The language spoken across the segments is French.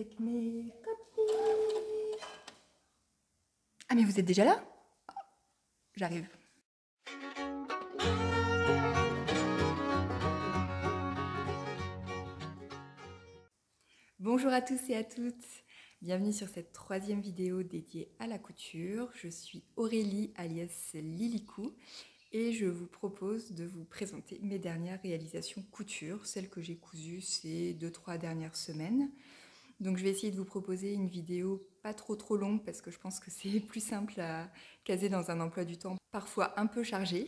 avec mes copines. Ah mais vous êtes déjà là? J'arrive. Bonjour à tous et à toutes. Bienvenue sur cette troisième vidéo dédiée à la couture. Je suis Aurélie alias Lilicou et je vous propose de vous présenter mes dernières réalisations couture, celles que j'ai cousues ces 2-3 dernières semaines. Donc je vais essayer de vous proposer une vidéo pas trop longue parce que je pense que c'est plus simple à caser dans un emploi du temps parfois un peu chargé.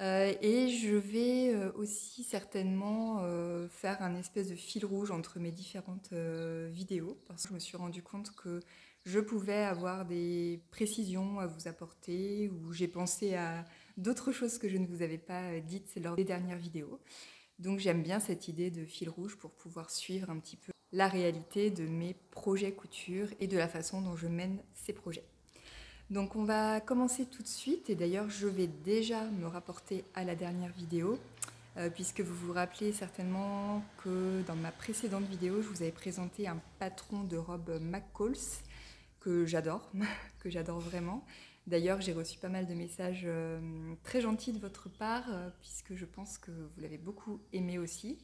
Et je vais aussi certainement faire un espèce de fil rouge entre mes différentes vidéos parce que je me suis rendu compte que je pouvais avoir des précisions à vous apporter ou j'ai pensé à d'autres choses que je ne vous avais pas dites lors des dernières vidéos. Donc j'aime bien cette idée de fil rouge pour pouvoir suivre un petit peu la réalité de mes projets couture et de la façon dont je mène ces projets. Donc on va commencer tout de suite et d'ailleurs je vais déjà me rapporter à la dernière vidéo puisque vous vous rappelez certainement que dans ma précédente vidéo je vous avais présenté un patron de robe McCalls que j'adore, que j'adore vraiment. D'ailleurs j'ai reçu pas mal de messages très gentils de votre part puisque je pense que vous l'avez beaucoup aimé aussi.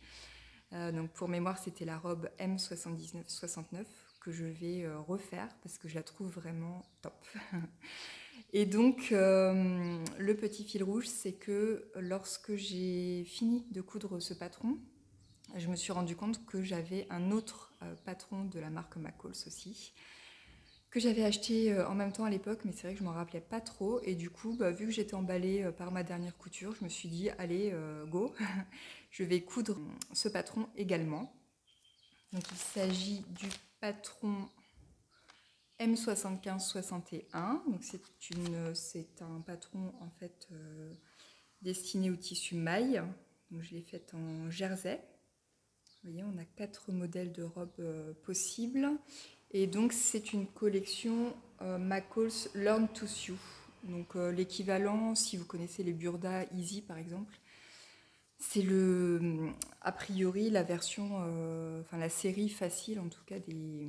Donc pour mémoire c'était la robe M79-69 que je vais refaire parce que je la trouve vraiment top. Et donc le petit fil rouge c'est que lorsque j'ai fini de coudre ce patron, je me suis rendu compte que j'avais un autre patron de la marque McCalls aussi que j'avais acheté en même temps à l'époque, mais c'est vrai que je m'en rappelais pas trop. Et du coup, vu que j'étais emballée par ma dernière couture, je me suis dit, allez, go, je vais coudre ce patron également. Donc il s'agit du patron M75-61. Donc c'est un patron en fait destiné au tissu maille. Donc je l'ai fait en jersey. Vous voyez, on a 4 modèles de robes possibles. Et donc c'est une collection McCalls Learn to Sew. Donc l'équivalent, si vous connaissez les Burda Easy par exemple, c'est a priori la version, enfin la série facile en tout cas des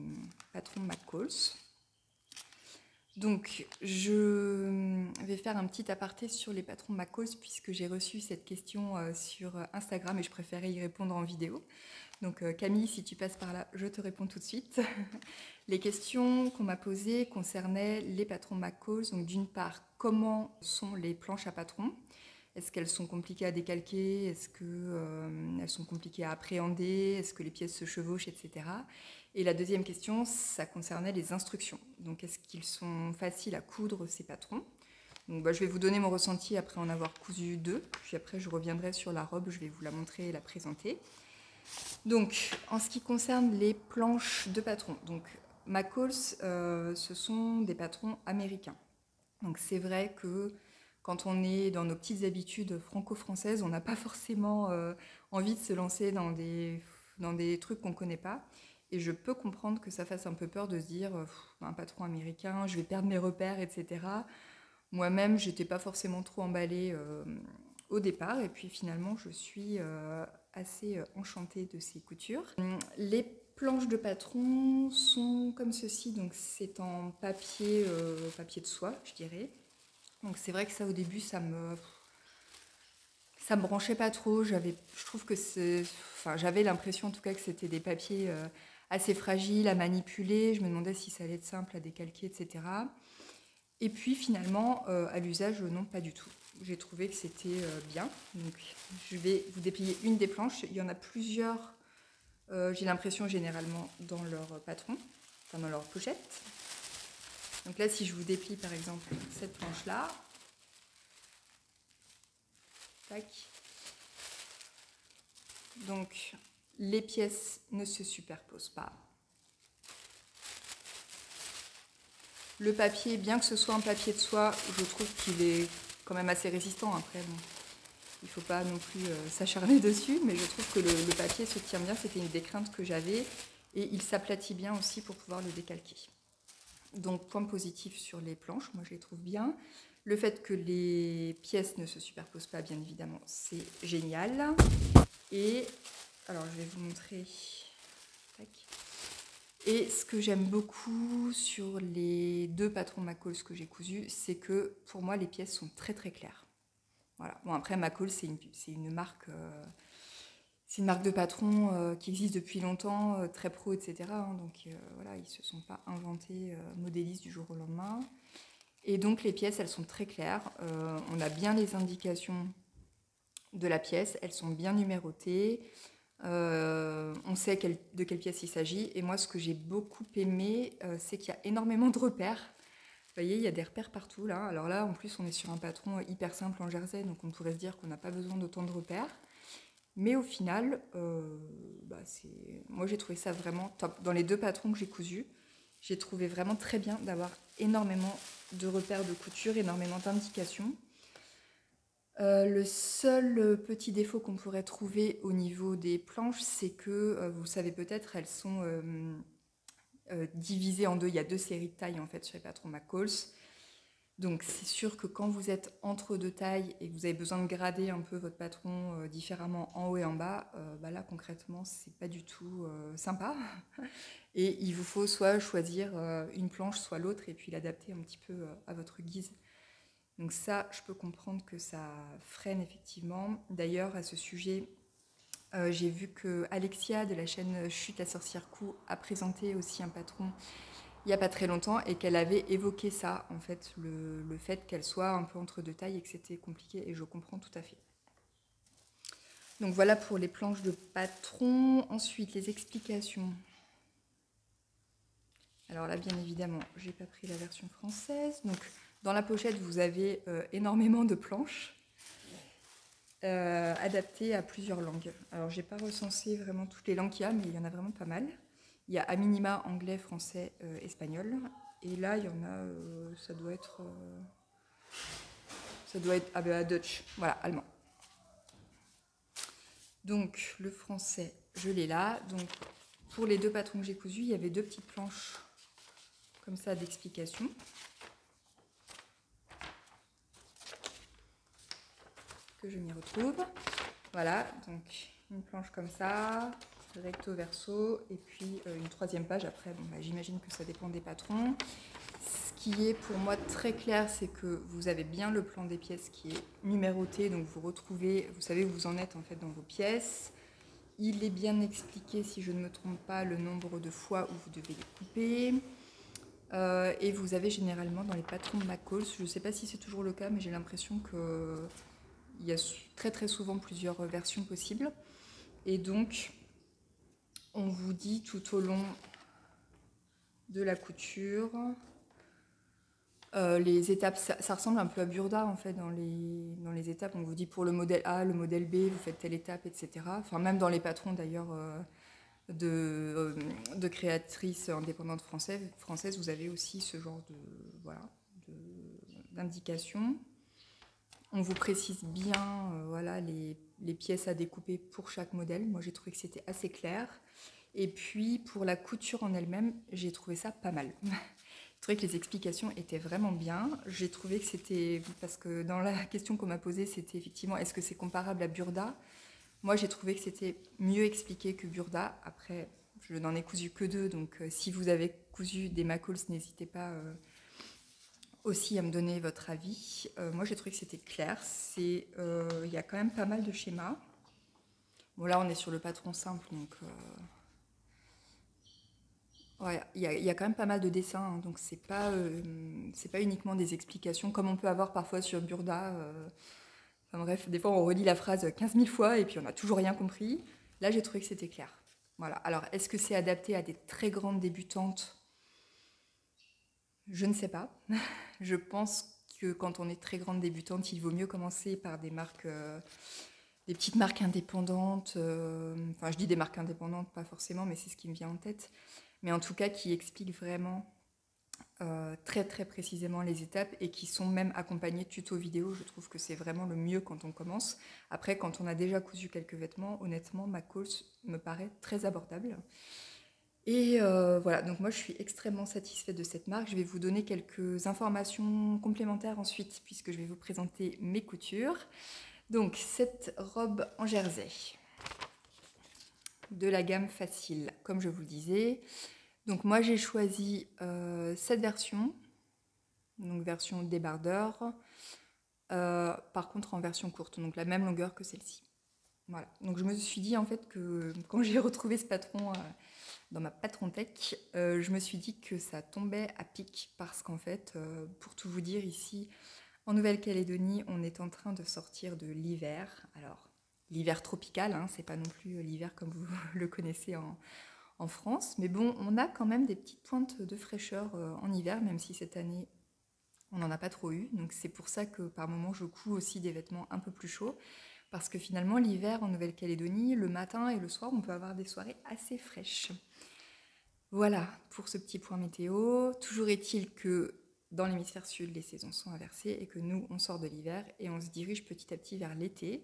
patrons McCalls. Donc je vais faire un petit aparté sur les patrons McCalls puisque j'ai reçu cette question sur Instagram et je préférais y répondre en vidéo. Donc Camille, si tu passes par là, je te réponds tout de suite. Les questions qu'on m'a posées concernaient les patrons McCalls. Donc d'une part, comment sont les planches à patrons? Est-ce qu'elles sont compliquées à décalquer? Est-ce qu'elles sont compliquées à appréhender? Est-ce que les pièces se chevauchent, etc. Et la deuxième question, ça concernait les instructions. Donc est-ce qu'ils sont faciles à coudre ces patrons? Donc, je vais vous donner mon ressenti après en avoir cousu 2. Puis après, je reviendrai sur la robe, je vais vous la montrer et la présenter. Donc, en ce qui concerne les planches de patrons, donc McCalls, ce sont des patrons américains. Donc c'est vrai que quand on est dans nos petites habitudes franco-françaises, on n'a pas forcément envie de se lancer dans des trucs qu'on ne connaît pas. Et je peux comprendre que ça fasse un peu peur de se dire un patron américain, je vais perdre mes repères, etc. Moi-même, j'étais pas forcément trop emballée au départ. Et puis finalement, je suis assez enchantée de ces coutures. Les planches de patron sont comme ceci, donc c'est en papier de soie, je dirais. Donc c'est vrai que ça au début ça me branchait pas trop. Je trouve que j'avais l'impression en tout cas que c'était des papiers assez fragiles à manipuler. Je me demandais si ça allait être simple à décalquer, etc. Et puis finalement à l'usage non, pas du tout. J'ai trouvé que c'était bien. Donc je vais vous déplier une des planches. Il y en a plusieurs. J'ai l'impression généralement dans leur patron, enfin dans leur pochette. Donc là, si je vous déplie par exemple cette planche-là, tac. Donc les pièces ne se superposent pas. Le papier, bien que ce soit un papier de soie, je trouve qu'il est quand même assez résistant. Après, bon, il ne faut pas non plus s'acharner dessus, mais je trouve que le papier se tient bien. C'était une des craintes que j'avais. Et il s'aplatit bien aussi pour pouvoir le décalquer. Donc, point positif sur les planches, moi je les trouve bien. Le fait que les pièces ne se superposent pas, bien évidemment, c'est génial. Et, alors je vais vous montrer. Tac. Et ce que j'aime beaucoup sur les 2 patrons McCall que j'ai cousus, c'est que pour moi les pièces sont très très claires. Voilà. Bon, après McCall c'est une marque, c'est une marque de patron qui existe depuis longtemps, très pro, etc. Hein, donc voilà, ils se sont pas inventés modélistes du jour au lendemain. Et donc les pièces, elles sont très claires. On a bien les indications de la pièce, elles sont bien numérotées. On sait de quelle pièce il s'agit. Et moi, ce que j'ai beaucoup aimé, c'est qu'il y a énormément de repères. Vous voyez, il y a des repères partout là. Alors là, en plus, on est sur un patron hyper simple en jersey, donc on pourrait se dire qu'on n'a pas besoin d'autant de repères. Mais au final, moi j'ai trouvé ça vraiment top. Dans les 2 patrons que j'ai cousus, j'ai trouvé vraiment très bien d'avoir énormément de repères de couture, énormément d'indications. Le seul petit défaut qu'on pourrait trouver au niveau des planches, c'est que, vous savez peut-être, elles sont divisées en 2. Il y a 2 séries de tailles en fait sur les patrons McCall. Donc c'est sûr que quand vous êtes entre 2 tailles et que vous avez besoin de grader un peu votre patron différemment en haut et en bas, là concrètement c'est pas du tout sympa. Et il vous faut soit choisir une planche, soit l'autre, et puis l'adapter un petit peu à votre guise. Donc ça, je peux comprendre que ça freine effectivement. D'ailleurs, à ce sujet, j'ai vu que Alexia de la chaîne Chute la sorcière Cou a présenté aussi un patron il n'y a pas très longtemps et qu'elle avait évoqué ça, en fait, le fait qu'elle soit un peu entre 2 tailles et que c'était compliqué, et je comprends tout à fait. Donc voilà pour les planches de patron. Ensuite, les explications. Alors là, bien évidemment, j'ai pas pris la version française. Donc dans la pochette, vous avez énormément de planches adaptées à plusieurs langues. Alors j'ai pas recensé vraiment toutes les langues qu'il y a, mais il y en a vraiment pas mal. Il y a à minima anglais, français, espagnol. Et là, il y en a, ça doit être Dutch, voilà, allemand. Donc le français, je l'ai là. Donc pour les 2 patrons que j'ai cousus, il y avait 2 petites planches comme ça d'explication. Que je m'y retrouve. Voilà, donc une planche comme ça, recto verso, et puis une 3e page. Après, j'imagine que ça dépend des patrons. Ce qui est pour moi très clair, c'est que vous avez bien le plan des pièces qui est numéroté, donc vous savez où vous en êtes en fait dans vos pièces. Il est bien expliqué, si je ne me trompe pas, le nombre de fois où vous devez les couper. Et vous avez généralement dans les patrons de McCall, je ne sais pas si c'est toujours le cas, mais j'ai l'impression qu'il y a très très souvent plusieurs versions possibles. Et donc, on vous dit tout au long de la couture, les étapes, ça ressemble un peu à Burda en fait dans les étapes. On vous dit pour le modèle A, le modèle B, vous faites telle étape, etc. Enfin, même dans les patrons d'ailleurs de créatrices indépendantes françaises, vous avez aussi ce genre d'indications. On vous précise bien les pièces à découper pour chaque modèle. Moi, j'ai trouvé que c'était assez clair. Et puis, pour la couture en elle-même, j'ai trouvé ça pas mal. J'ai trouvé que les explications étaient vraiment bien. J'ai trouvé que c'était... Parce que dans la question qu'on m'a posée, c'était effectivement, est-ce que c'est comparable à Burda ? Moi, j'ai trouvé que c'était mieux expliqué que Burda. Après, je n'en ai cousu que 2, donc si vous avez cousu des McCall, n'hésitez pas aussi à me donner votre avis. Moi, j'ai trouvé que c'était clair. Il y a quand même pas mal de schémas. Bon, là, on est sur le patron simple, donc... Ouais, il y a quand même pas mal de dessins, hein, donc c'est pas uniquement des explications comme on peut avoir parfois sur Burda. Enfin bref, des fois on relit la phrase 15 000 fois et puis on n'a toujours rien compris. Là, j'ai trouvé que c'était clair. Voilà. Alors, est-ce que c'est adapté à des très grandes débutantes ? Je ne sais pas. Je pense que quand on est très grande débutante, il vaut mieux commencer par des marques, des petites marques indépendantes. Enfin, je dis des marques indépendantes, pas forcément, mais c'est ce qui me vient en tête. Mais en tout cas, qui expliquent vraiment très très précisément les étapes et qui sont même accompagnés de tutos vidéo. Je trouve que c'est vraiment le mieux quand on commence. Après, quand on a déjà cousu quelques vêtements, honnêtement, McCall me paraît très abordable. Et voilà, donc moi je suis extrêmement satisfaite de cette marque. Je vais vous donner quelques informations complémentaires ensuite, puisque je vais vous présenter mes coutures. Donc cette robe en jersey de la gamme Facile, comme je vous le disais. Donc moi j'ai choisi cette version, donc version débardeur, par contre en version courte, donc la même longueur que celle-ci. Voilà, donc je me suis dit en fait que quand j'ai retrouvé ce patron dans ma patron tech, je me suis dit que ça tombait à pic parce qu'en fait, pour tout vous dire, ici en Nouvelle-Calédonie, on est en train de sortir de l'hiver. Alors, l'hiver tropical, hein, c'est pas non plus l'hiver comme vous le connaissez en France, mais bon, on a quand même des petites pointes de fraîcheur en hiver, même si cette année on n'en a pas trop eu. Donc c'est pour ça que par moments je couds aussi des vêtements un peu plus chauds. Parce que finalement, l'hiver en Nouvelle-Calédonie, le matin et le soir, on peut avoir des soirées assez fraîches. Voilà pour ce petit point météo. Toujours est-il que dans l'hémisphère sud, les saisons sont inversées et que nous, on sort de l'hiver et on se dirige petit à petit vers l'été.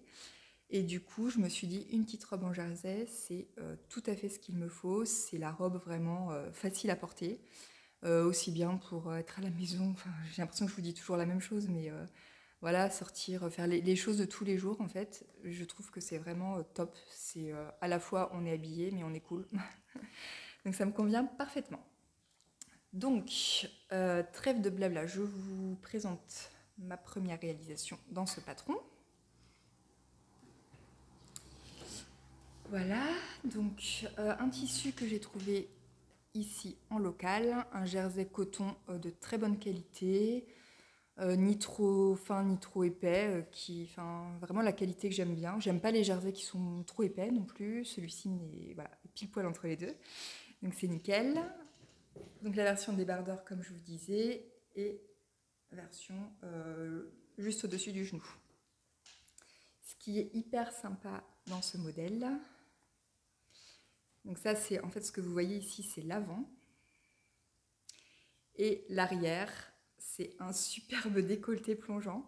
Et du coup, je me suis dit, une petite robe en jersey, c'est tout à fait ce qu'il me faut. C'est la robe vraiment facile à porter. Aussi bien pour être à la maison. Enfin, j'ai l'impression que je vous dis toujours la même chose, mais voilà, sortir, faire les choses de tous les jours, en fait. Je trouve que c'est vraiment top. C'est à la fois, on est habillé, mais on est cool. Donc ça me convient parfaitement. Donc, trêve de blabla, je vous présente ma première réalisation dans ce patron. Voilà, donc un tissu que j'ai trouvé ici en local, un jersey coton de très bonne qualité, ni trop fin ni trop épais, vraiment la qualité que j'aime bien. J'aime pas les jerseys qui sont trop épais non plus, celui-ci est voilà, pile poil entre les deux, donc c'est nickel. Donc la version débardeur comme je vous disais, et version juste au-dessus du genou. Ce qui est hyper sympa dans ce modèle, donc ça c'est en fait ce que vous voyez ici, c'est l'avant. Et l'arrière, c'est un superbe décolleté plongeant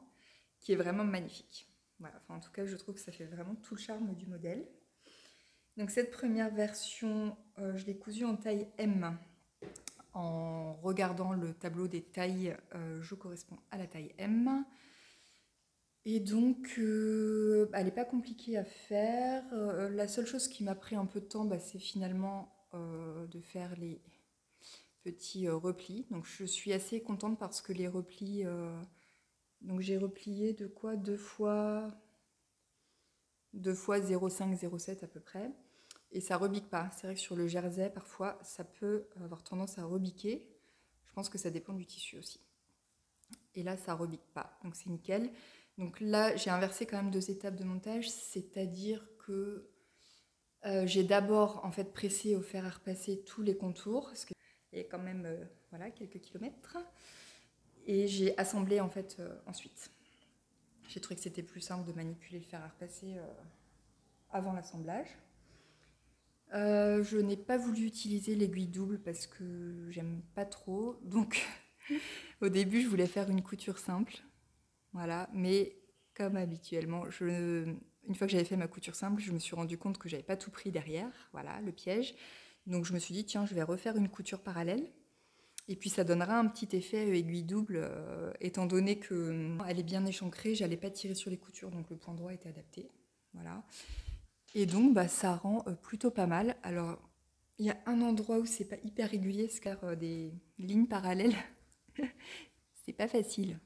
qui est vraiment magnifique. Voilà, enfin, en tout cas, je trouve que ça fait vraiment tout le charme du modèle. Donc cette première version, je l'ai cousue en taille M. En regardant le tableau des tailles, je corresponds à la taille M. Et donc, elle n'est pas compliquée à faire. La seule chose qui m'a pris un peu de temps, c'est finalement de faire les petits replis. Donc je suis assez contente parce que les replis, donc j'ai replié de quoi 2 fois 0,5, 0,7 à peu près. Et ça rebique pas. C'est vrai que sur le jersey, parfois, ça peut avoir tendance à rebiquer. Je pense que ça dépend du tissu aussi. Et là, ça rebique pas. Donc c'est nickel. Donc là, j'ai inversé quand même 2 étapes de montage. C'est-à-dire que j'ai d'abord en fait pressé au fer à repasser tous les contours. Parce qu'il y a quand même voilà, quelques kilomètres. Et j'ai assemblé en fait ensuite. J'ai trouvé que c'était plus simple de manipuler le fer à repasser avant l'assemblage. Je n'ai pas voulu utiliser l'aiguille double parce que j'aime pas trop. Donc au début je voulais faire une couture simple. Voilà, mais comme habituellement, une fois que j'avais fait ma couture simple, je me suis rendu compte que j'avais pas tout pris derrière. Voilà, le piège. Donc je me suis dit, tiens, je vais refaire une couture parallèle. Et puis ça donnera un petit effet aiguille double, étant donné qu'elle est bien échancrée, j'allais pas tirer sur les coutures, donc le point droit était adapté. Voilà. Et donc ça rend plutôt pas mal. Alors il y a un endroit où c'est pas hyper régulier, c'est car des lignes parallèles, c'est pas facile.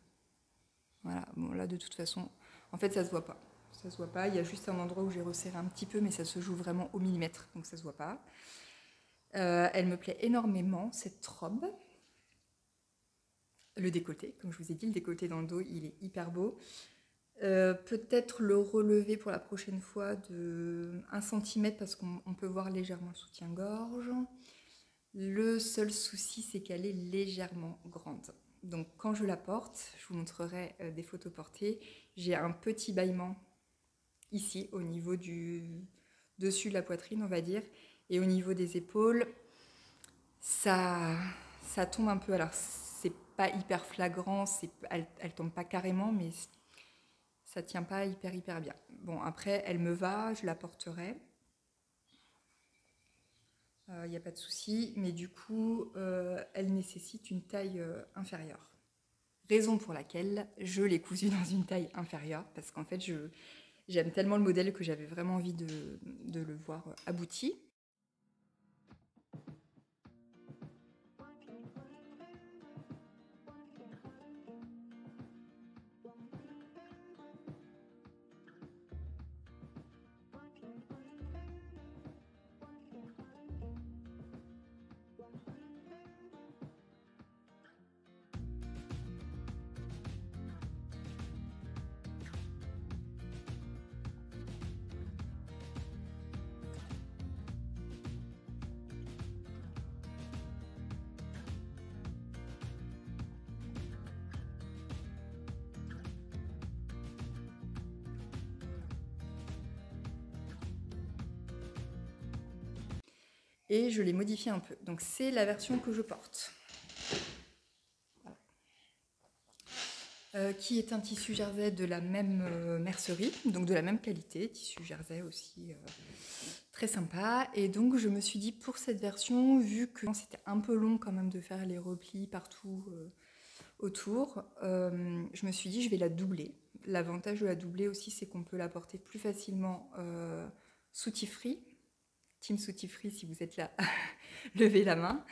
Voilà, bon là de toute façon, en fait ça se voit pas. Ça se voit pas, il y a juste un endroit où j'ai resserré un petit peu, mais ça se joue vraiment au millimètre, donc ça se voit pas. Elle me plaît énormément, cette robe. Le décolleté, comme je vous ai dit, le décolleté dans le dos, il est hyper beau. Peut-être le relever pour la prochaine fois de 1 cm parce qu'on peut voir légèrement le soutien-gorge. Le seul souci, c'est qu'elle est légèrement grande. Donc quand je la porte, je vous montrerai des photos portées, j'ai un petit bâillement ici au niveau du dessus de la poitrine, on va dire, et au niveau des épaules, ça tombe un peu. Alors c'est pas hyper flagrant, elle tombe pas carrément, mais ça tient pas hyper bien. Bon, après, elle me va, je la porterai. Il n'y a pas de souci, mais du coup, elle nécessite une taille inférieure. Raison pour laquelle je l'ai cousue dans une taille inférieure, parce qu'en fait, j'aime tellement le modèle que j'avais vraiment envie de le voir abouti. et je l'ai modifié un peu. Donc c'est la version que je porte. Qui est un tissu jersey de la même mercerie, donc de la même qualité, tissu jersey aussi très sympa. Et donc je me suis dit pour cette version, vu que c'était un peu long quand même de faire les replis partout autour, je me suis dit je vais la doubler. L'avantage de la doubler aussi, c'est qu'on peut la porter plus facilement soutif-free. Team soutif-free, si vous êtes là, levez la main.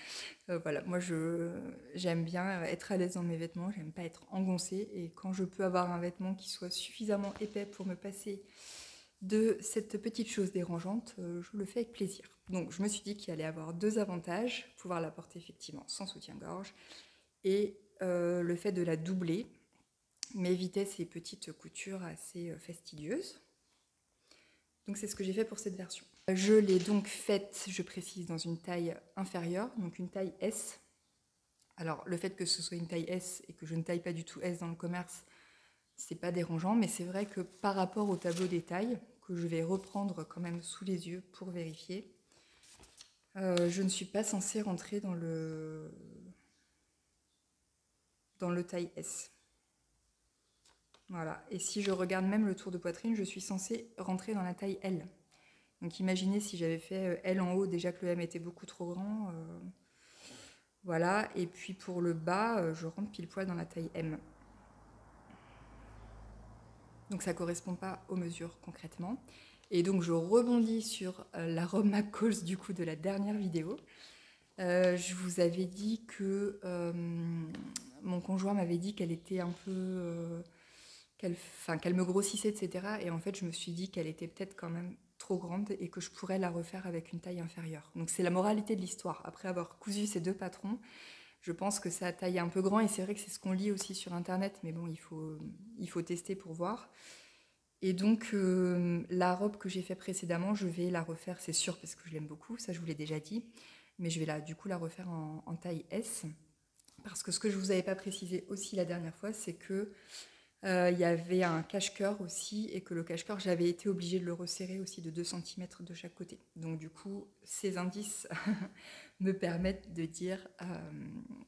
Voilà, moi j'aime bien être à l'aise dans mes vêtements, j'aime pas être engoncée, et quand je peux avoir un vêtement qui soit suffisamment épais pour me passer de cette petite chose dérangeante, je le fais avec plaisir. Donc je me suis dit qu'il allait avoir deux avantages: pouvoir la porter effectivement sans soutien-gorge, et le fait de la doubler m'évitait ces petites coutures assez fastidieuses. Donc c'est ce que j'ai fait pour cette version. Je l'ai donc faite, je précise, dans une taille inférieure, donc une taille S. Alors le fait que ce soit une taille S et que je ne taille pas du tout S dans le commerce, c'est pas dérangeant, mais c'est vrai que par rapport au tableau des tailles, que je vais reprendre quand même sous les yeux pour vérifier, je ne suis pas censée rentrer dans le taille S. Voilà, et si je regarde même le tour de poitrine, je suis censée rentrer dans la taille L. Donc imaginez si j'avais fait L en haut, déjà que le M était beaucoup trop grand. Voilà, et puis pour le bas, je rentre pile poil dans la taille M. Donc ça ne correspond pas aux mesures concrètement. Et donc je rebondis sur la robe McCalls du coup de la dernière vidéo. Je vous avais dit que mon conjoint m'avait dit qu'elle était un peu... qu'elle me grossissait, etc. Et en fait, je me suis dit qu'elle était peut-être quand même trop grande et que je pourrais la refaire avec une taille inférieure. Donc c'est la moralité de l'histoire. Après avoir cousu ces deux patrons, je pense que ça taille un peu grand, et c'est vrai que c'est ce qu'on lit aussi sur internet, mais bon, il faut tester pour voir. Et donc la robe que j'ai fait précédemment, je vais la refaire, c'est sûr, parce que je l'aime beaucoup, ça je vous l'ai déjà dit, mais je vais du coup la refaire en taille S, parce que ce que je vous avais pas précisé aussi la dernière fois, c'est que y avait un cache-cœur aussi, et que le cache-cœur, j'avais été obligée de le resserrer aussi de 2 cm de chaque côté. Donc du coup, ces indices me permettent de dire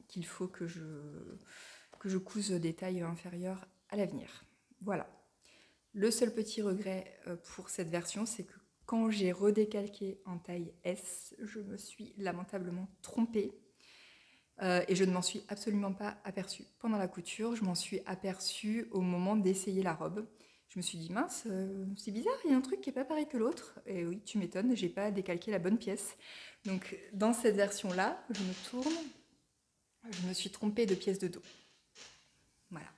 qu'il faut que je couse des tailles inférieures à l'avenir. Voilà. Le seul petit regret pour cette version, c'est que quand j'ai redécalqué en taille S, je me suis lamentablement trompée. Et je ne m'en suis absolument pas aperçue pendant la couture, je m'en suis aperçue au moment d'essayer la robe. Je me suis dit mince, c'est bizarre, il y a un truc qui n'est pas pareil que l'autre. Et oui, tu m'étonnes, j'ai pas décalqué la bonne pièce. Donc dans cette version-là, je me tourne, je me suis trompée de pièce de dos. Voilà.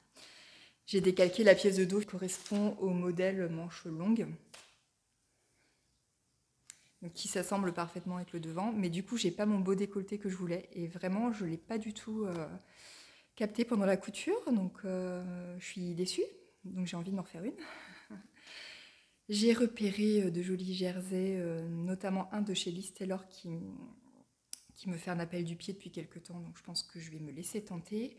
J'ai décalqué la pièce de dos qui correspond au modèle manche longue, qui s'assemble parfaitement avec le devant, mais du coup j'ai pas mon beau décolleté que je voulais, et vraiment je l'ai pas du tout capté pendant la couture, donc je suis déçue, donc j'ai envie de m'en refaire une. J'ai repéré de jolis jerseys, notamment un de chez Liz Taylor qui me fait un appel du pied depuis quelques temps, donc je pense que je vais me laisser tenter.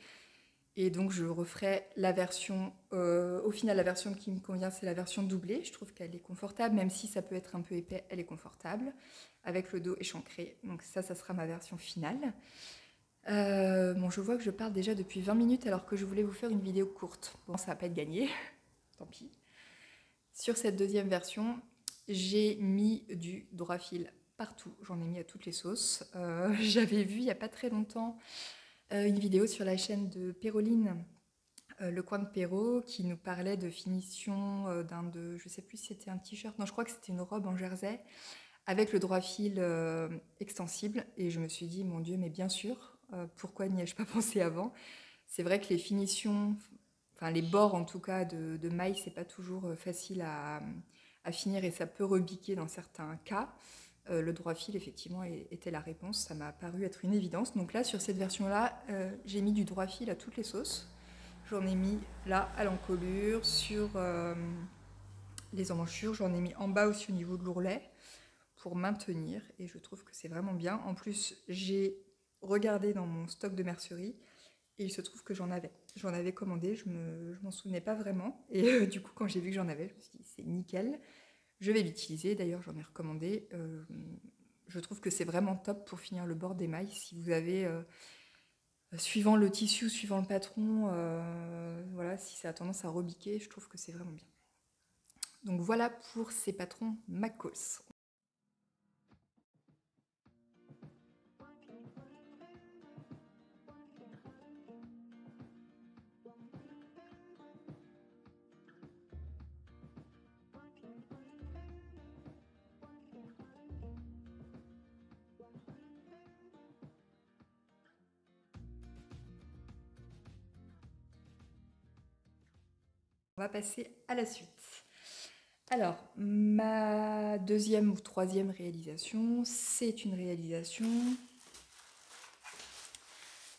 Et donc je referai la version, au final la version qui me convient, c'est la version doublée. Je trouve qu'elle est confortable, même si ça peut être un peu épais, elle est confortable, avec le dos échancré. Donc ça sera ma version finale. Bon, je vois que je parle déjà depuis 20 minutes alors que je voulais vous faire une vidéo courte. Bon, ça va pas être gagné, tant pis. Sur cette deuxième version, j'ai mis du droit fil partout. J'en ai mis à toutes les sauces. J'avais vu il n'y a pas très longtemps une vidéo sur la chaîne de Péroline, le coin de Perrault, qui nous parlait de finition je sais plus si c'était un t-shirt, non je crois que c'était une robe en jersey, avec le droit fil extensible, et je me suis dit, mon Dieu, mais bien sûr, pourquoi n'y ai-je pas pensé avant? C'est vrai que les finitions, enfin les bords en tout cas de mailles, c'est pas toujours facile à finir, et ça peut rebiquer dans certains cas. Le droit fil, effectivement, était la réponse. Ça m'a paru être une évidence. Donc là, sur cette version-là, j'ai mis du droit fil à toutes les sauces. J'en ai mis là à l'encolure, sur les emmanchures. J'en ai mis en bas aussi au niveau de l'ourlet pour maintenir. Et je trouve que c'est vraiment bien. En plus, j'ai regardé dans mon stock de mercerie et il se trouve que j'en avais. J'en avais commandé, je m'en souvenais pas vraiment. Et du coup, quand j'ai vu que j'en avais, je me suis dit, c'est nickel. Je vais l'utiliser, d'ailleurs j'en ai recommandé je trouve que c'est vraiment top pour finir le bord d'émail. Si vous avez, suivant le tissu, suivant le patron, voilà, si ça a tendance à rebiquer, je trouve que c'est vraiment bien. Donc voilà pour ces patrons McCalls. On va passer à la suite. Alors, ma deuxième ou troisième réalisation, c'est une réalisation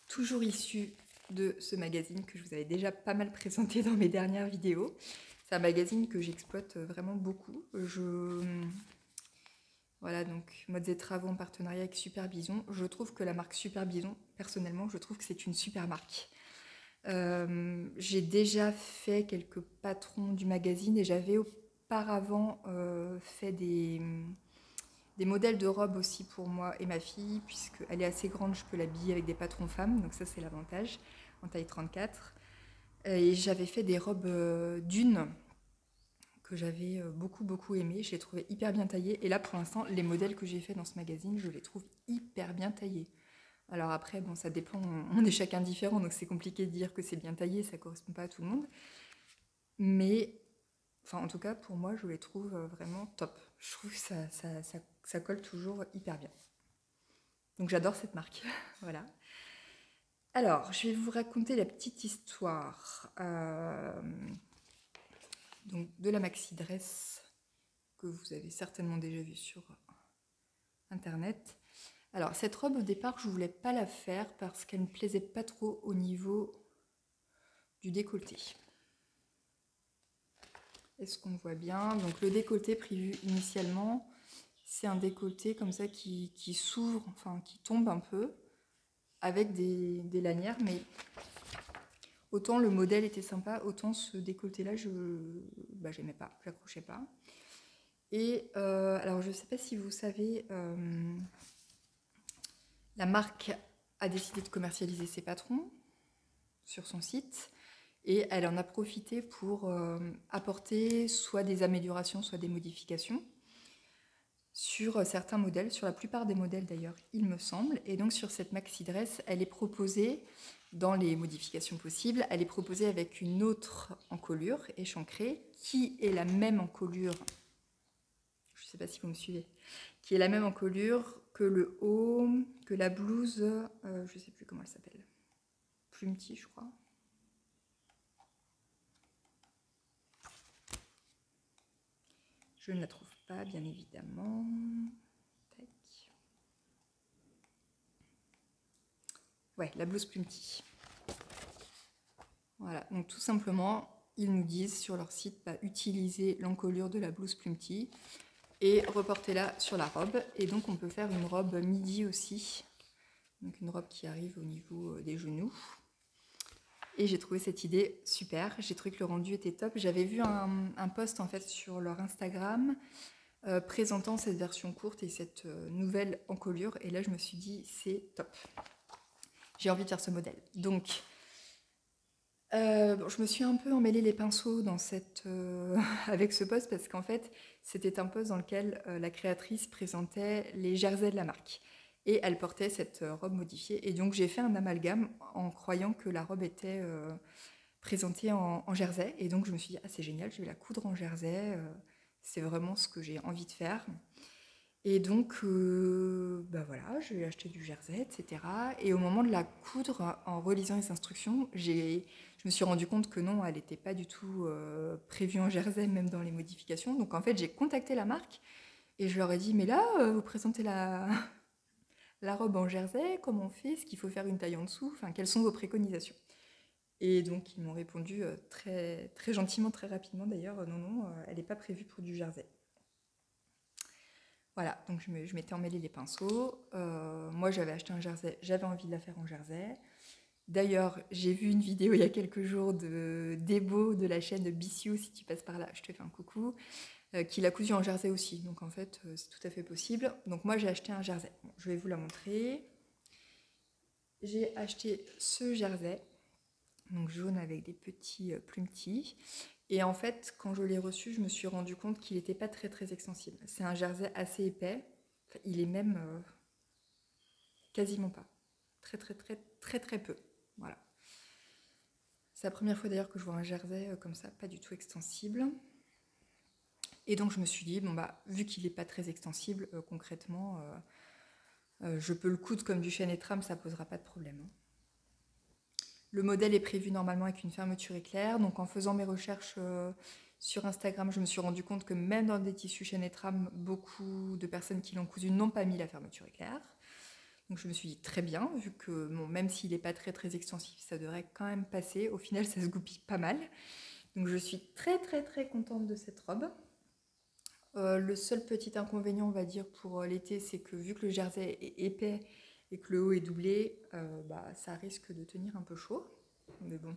toujours issue de ce magazine que je vous avais déjà pas mal présenté dans mes dernières vidéos. C'est un magazine que j'exploite vraiment beaucoup. Voilà, donc Modes et Travaux en partenariat avec Super Bison. Je trouve que la marque Super Bison, personnellement, je trouve que c'est une super marque. J'ai déjà fait quelques patrons du magazine et j'avais auparavant fait des modèles de robes aussi pour moi et ma fille, puisqu'elle est assez grande, je peux l'habiller avec des patrons femmes, donc ça c'est l'avantage, en taille 34. Et j'avais fait des robes d'une que j'avais beaucoup aimé, je les trouvais hyper bien taillées, et là pour l'instant les modèles que j'ai fait dans ce magazine, je les trouve hyper bien taillés. Alors après, bon, ça dépend, on est chacun différent, donc c'est compliqué de dire que c'est bien taillé, ça correspond pas à tout le monde. Mais, enfin en tout cas, pour moi, je les trouve vraiment top. Je trouve que ça colle toujours hyper bien. Donc j'adore cette marque, voilà. Alors, je vais vous raconter la petite histoire donc, de la maxi dress que vous avez certainement déjà vue sur internet. Alors, cette robe, au départ, je voulais pas la faire parce qu'elle me plaisait pas trop au niveau du décolleté. Est-ce qu'on voit bien? Donc, le décolleté prévu initialement, c'est un décolleté comme ça qui s'ouvre, enfin qui tombe un peu, avec des lanières, mais autant le modèle était sympa, autant ce décolleté-là, j'aimais pas, je l'accrochais pas. Et alors, je sais pas si vous savez, la marque a décidé de commercialiser ses patrons sur son site et elle en a profité pour apporter soit des améliorations, soit des modifications sur certains modèles, sur la plupart des modèles d'ailleurs, il me semble. Et donc sur cette maxi dress, elle est proposée, dans les modifications possibles, elle est proposée avec une autre encolure échancrée qui est la même encolure, je ne sais pas si vous me suivez, qui est la même encolure que le haut, que la blouse, je ne sais plus comment elle s'appelle, Plumty je crois. Je ne la trouve pas, bien évidemment. Tac. Ouais, la blouse Plumty. Voilà, donc tout simplement, ils nous disent sur leur site, utiliser l'encolure de la blouse Plumty et reportez-la sur la robe. Et donc on peut faire une robe midi aussi, donc une robe qui arrive au niveau des genoux. Et j'ai trouvé cette idée super, j'ai trouvé que le rendu était top. J'avais vu un post en fait sur leur Instagram présentant cette version courte et cette nouvelle encolure. Et là je me suis dit c'est top. J'ai envie de faire ce modèle. Donc je me suis un peu emmêlé les pinceaux dans avec ce post parce qu'en fait c'était un post dans lequel la créatrice présentait les jerseys de la marque. Et elle portait cette robe modifiée. Et donc j'ai fait un amalgame en croyant que la robe était présentée en jersey. Et donc je me suis dit, ah c'est génial, je vais la coudre en jersey. C'est vraiment ce que j'ai envie de faire. Et donc, voilà, j'ai acheté du jersey, etc. Et au moment de la coudre, en relisant les instructions, je me suis rendu compte que non, elle n'était pas du tout prévue en jersey, même dans les modifications. Donc en fait, j'ai contacté la marque et je leur ai dit, mais là, vous présentez la robe en jersey, comment on fait? Est-ce qu'il faut faire une taille en dessous? Enfin, quelles sont vos préconisations? Et donc, ils m'ont répondu très, très gentiment, très rapidement d'ailleurs, non, elle n'est pas prévue pour du jersey. Voilà, donc je m'étais emmêlé les pinceaux. Moi, j'avais acheté un jersey, j'avais envie de la faire en jersey. D'ailleurs, j'ai vu une vidéo il y a quelques jours d'Ebo de la chaîne Bissio, si tu passes par là, je te fais un coucou, qu'il a cousu en jersey aussi. Donc en fait, c'est tout à fait possible. Donc moi, j'ai acheté un jersey. Bon, je vais vous la montrer. J'ai acheté ce jersey, donc jaune avec des petits plumetis. Et en fait, quand je l'ai reçu, je me suis rendu compte qu'il n'était pas très très extensible. C'est un jersey assez épais. Enfin, il est même quasiment pas. Très très très très très peu. Voilà. C'est la première fois d'ailleurs que je vois un jersey comme ça, pas du tout extensible. Et donc je me suis dit, bon bah, vu qu'il n'est pas très extensible, concrètement, je peux le coudre comme du chêne et trame, ça posera pas de problème. Le modèle est prévu normalement avec une fermeture éclair. Donc en faisant mes recherches sur Instagram, je me suis rendu compte que même dans des tissus chêne et trame, beaucoup de personnes qui l'ont cousu n'ont pas mis la fermeture éclair. Donc je me suis dit très bien, vu que bon, même s'il n'est pas très très extensif, ça devrait quand même passer. Au final, ça se goupille pas mal. Donc je suis très très très contente de cette robe. Le seul petit inconvénient, on va dire, pour l'été, c'est que vu que le jersey est épais et que le haut est doublé, bah, ça risque de tenir un peu chaud. Mais bon,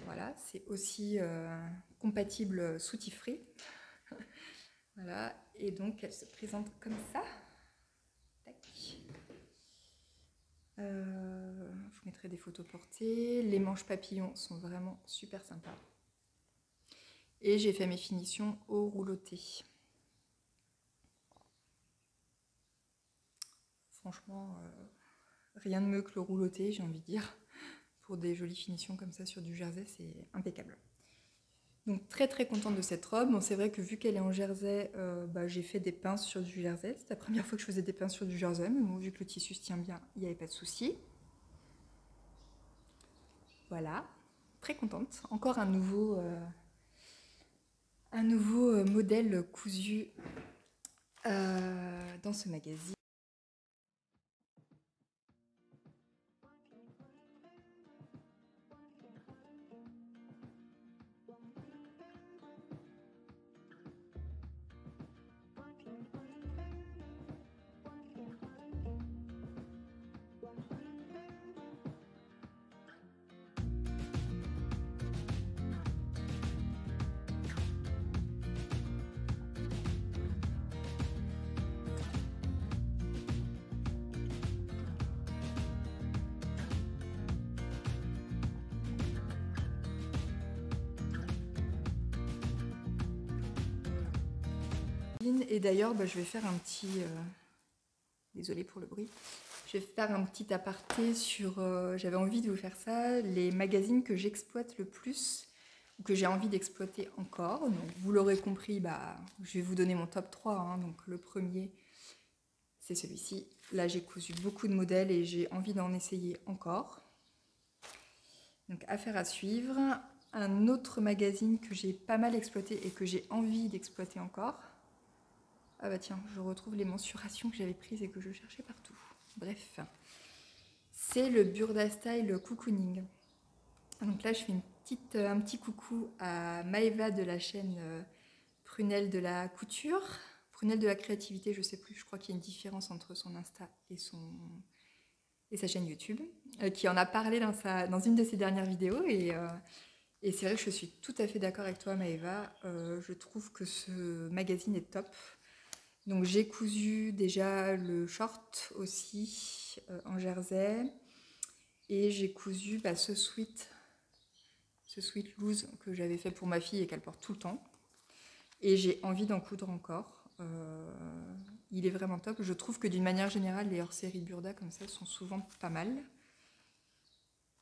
voilà, c'est aussi compatible soutif-free. Voilà, et donc elle se présente comme ça. Tac. Je vous mettrai des photos portées. Les manches papillons sont vraiment super sympas. Et j'ai fait mes finitions au rouloté. Franchement, rien de mieux que le rouloté, j'ai envie de dire. Pour des jolies finitions comme ça sur du jersey, c'est impeccable. Donc très très contente de cette robe. Bon, c'est vrai que vu qu'elle est en jersey, j'ai fait des pinces sur du jersey. C'est la première fois que je faisais des pinces sur du jersey, mais bon, vu que le tissu se tient bien, il n'y avait pas de souci. Voilà, très contente. Encore un nouveau modèle cousu dans ce magazine. Et d'ailleurs, je vais faire un petit... Désolée pour le bruit. Je vais faire un petit aparté sur... J'avais envie de vous faire ça, les magazines que j'exploite le plus, ou que j'ai envie d'exploiter encore. Donc, vous l'aurez compris, je vais vous donner mon top 3. Hein. Donc le premier, c'est celui-ci. Là, j'ai cousu beaucoup de modèles et j'ai envie d'en essayer encore. Donc affaire à suivre. Un autre magazine que j'ai pas mal exploité et que j'ai envie d'exploiter encore. Ah bah tiens, je retrouve les mensurations que j'avais prises et que je cherchais partout. Bref, c'est le Burda Style Cocooning. Donc là, je fais un petit coucou à Maëva de la chaîne Prunelle de la couture. Prunelle de la créativité, je sais plus, je crois qu'il y a une différence entre son Insta et sa chaîne YouTube, qui en a parlé dans une de ses dernières vidéos. Et c'est vrai que je suis tout à fait d'accord avec toi, Maëva. Je trouve que ce magazine est top. Donc j'ai cousu déjà le short aussi en jersey. Et j'ai cousu ce sweat loose que j'avais fait pour ma fille et qu'elle porte tout le temps. Et j'ai envie d'en coudre encore. Il est vraiment top. Je trouve que d'une manière générale, les hors-série Burda comme ça sont souvent pas mal.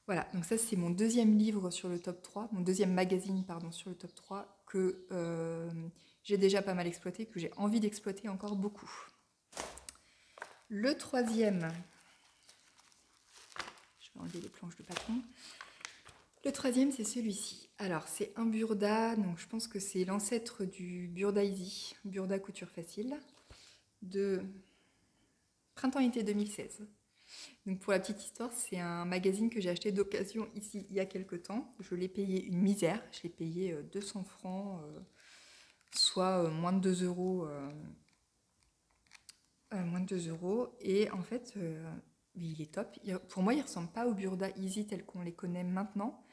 Voilà, donc ça c'est mon deuxième livre sur le top 3, mon deuxième magazine pardon, sur le top 3 que j'ai déjà pas mal exploité, que j'ai envie d'exploiter encore beaucoup. Le troisième, je vais enlever les planches de patron. Le troisième c'est celui-ci. Alors c'est un Burda, donc je pense que c'est l'ancêtre du Burda Easy, Burda Couture Facile, de printemps-été 2016. Donc pour la petite histoire, c'est un magazine que j'ai acheté d'occasion ici il y a quelques temps. Je l'ai payé une misère, je l'ai payé 200 francs, soit moins de 2 euros. Moins de 2 euros. Et en fait, il est top. Pour moi, il ne ressemble pas au Burda Easy tel qu'on les connaît maintenant.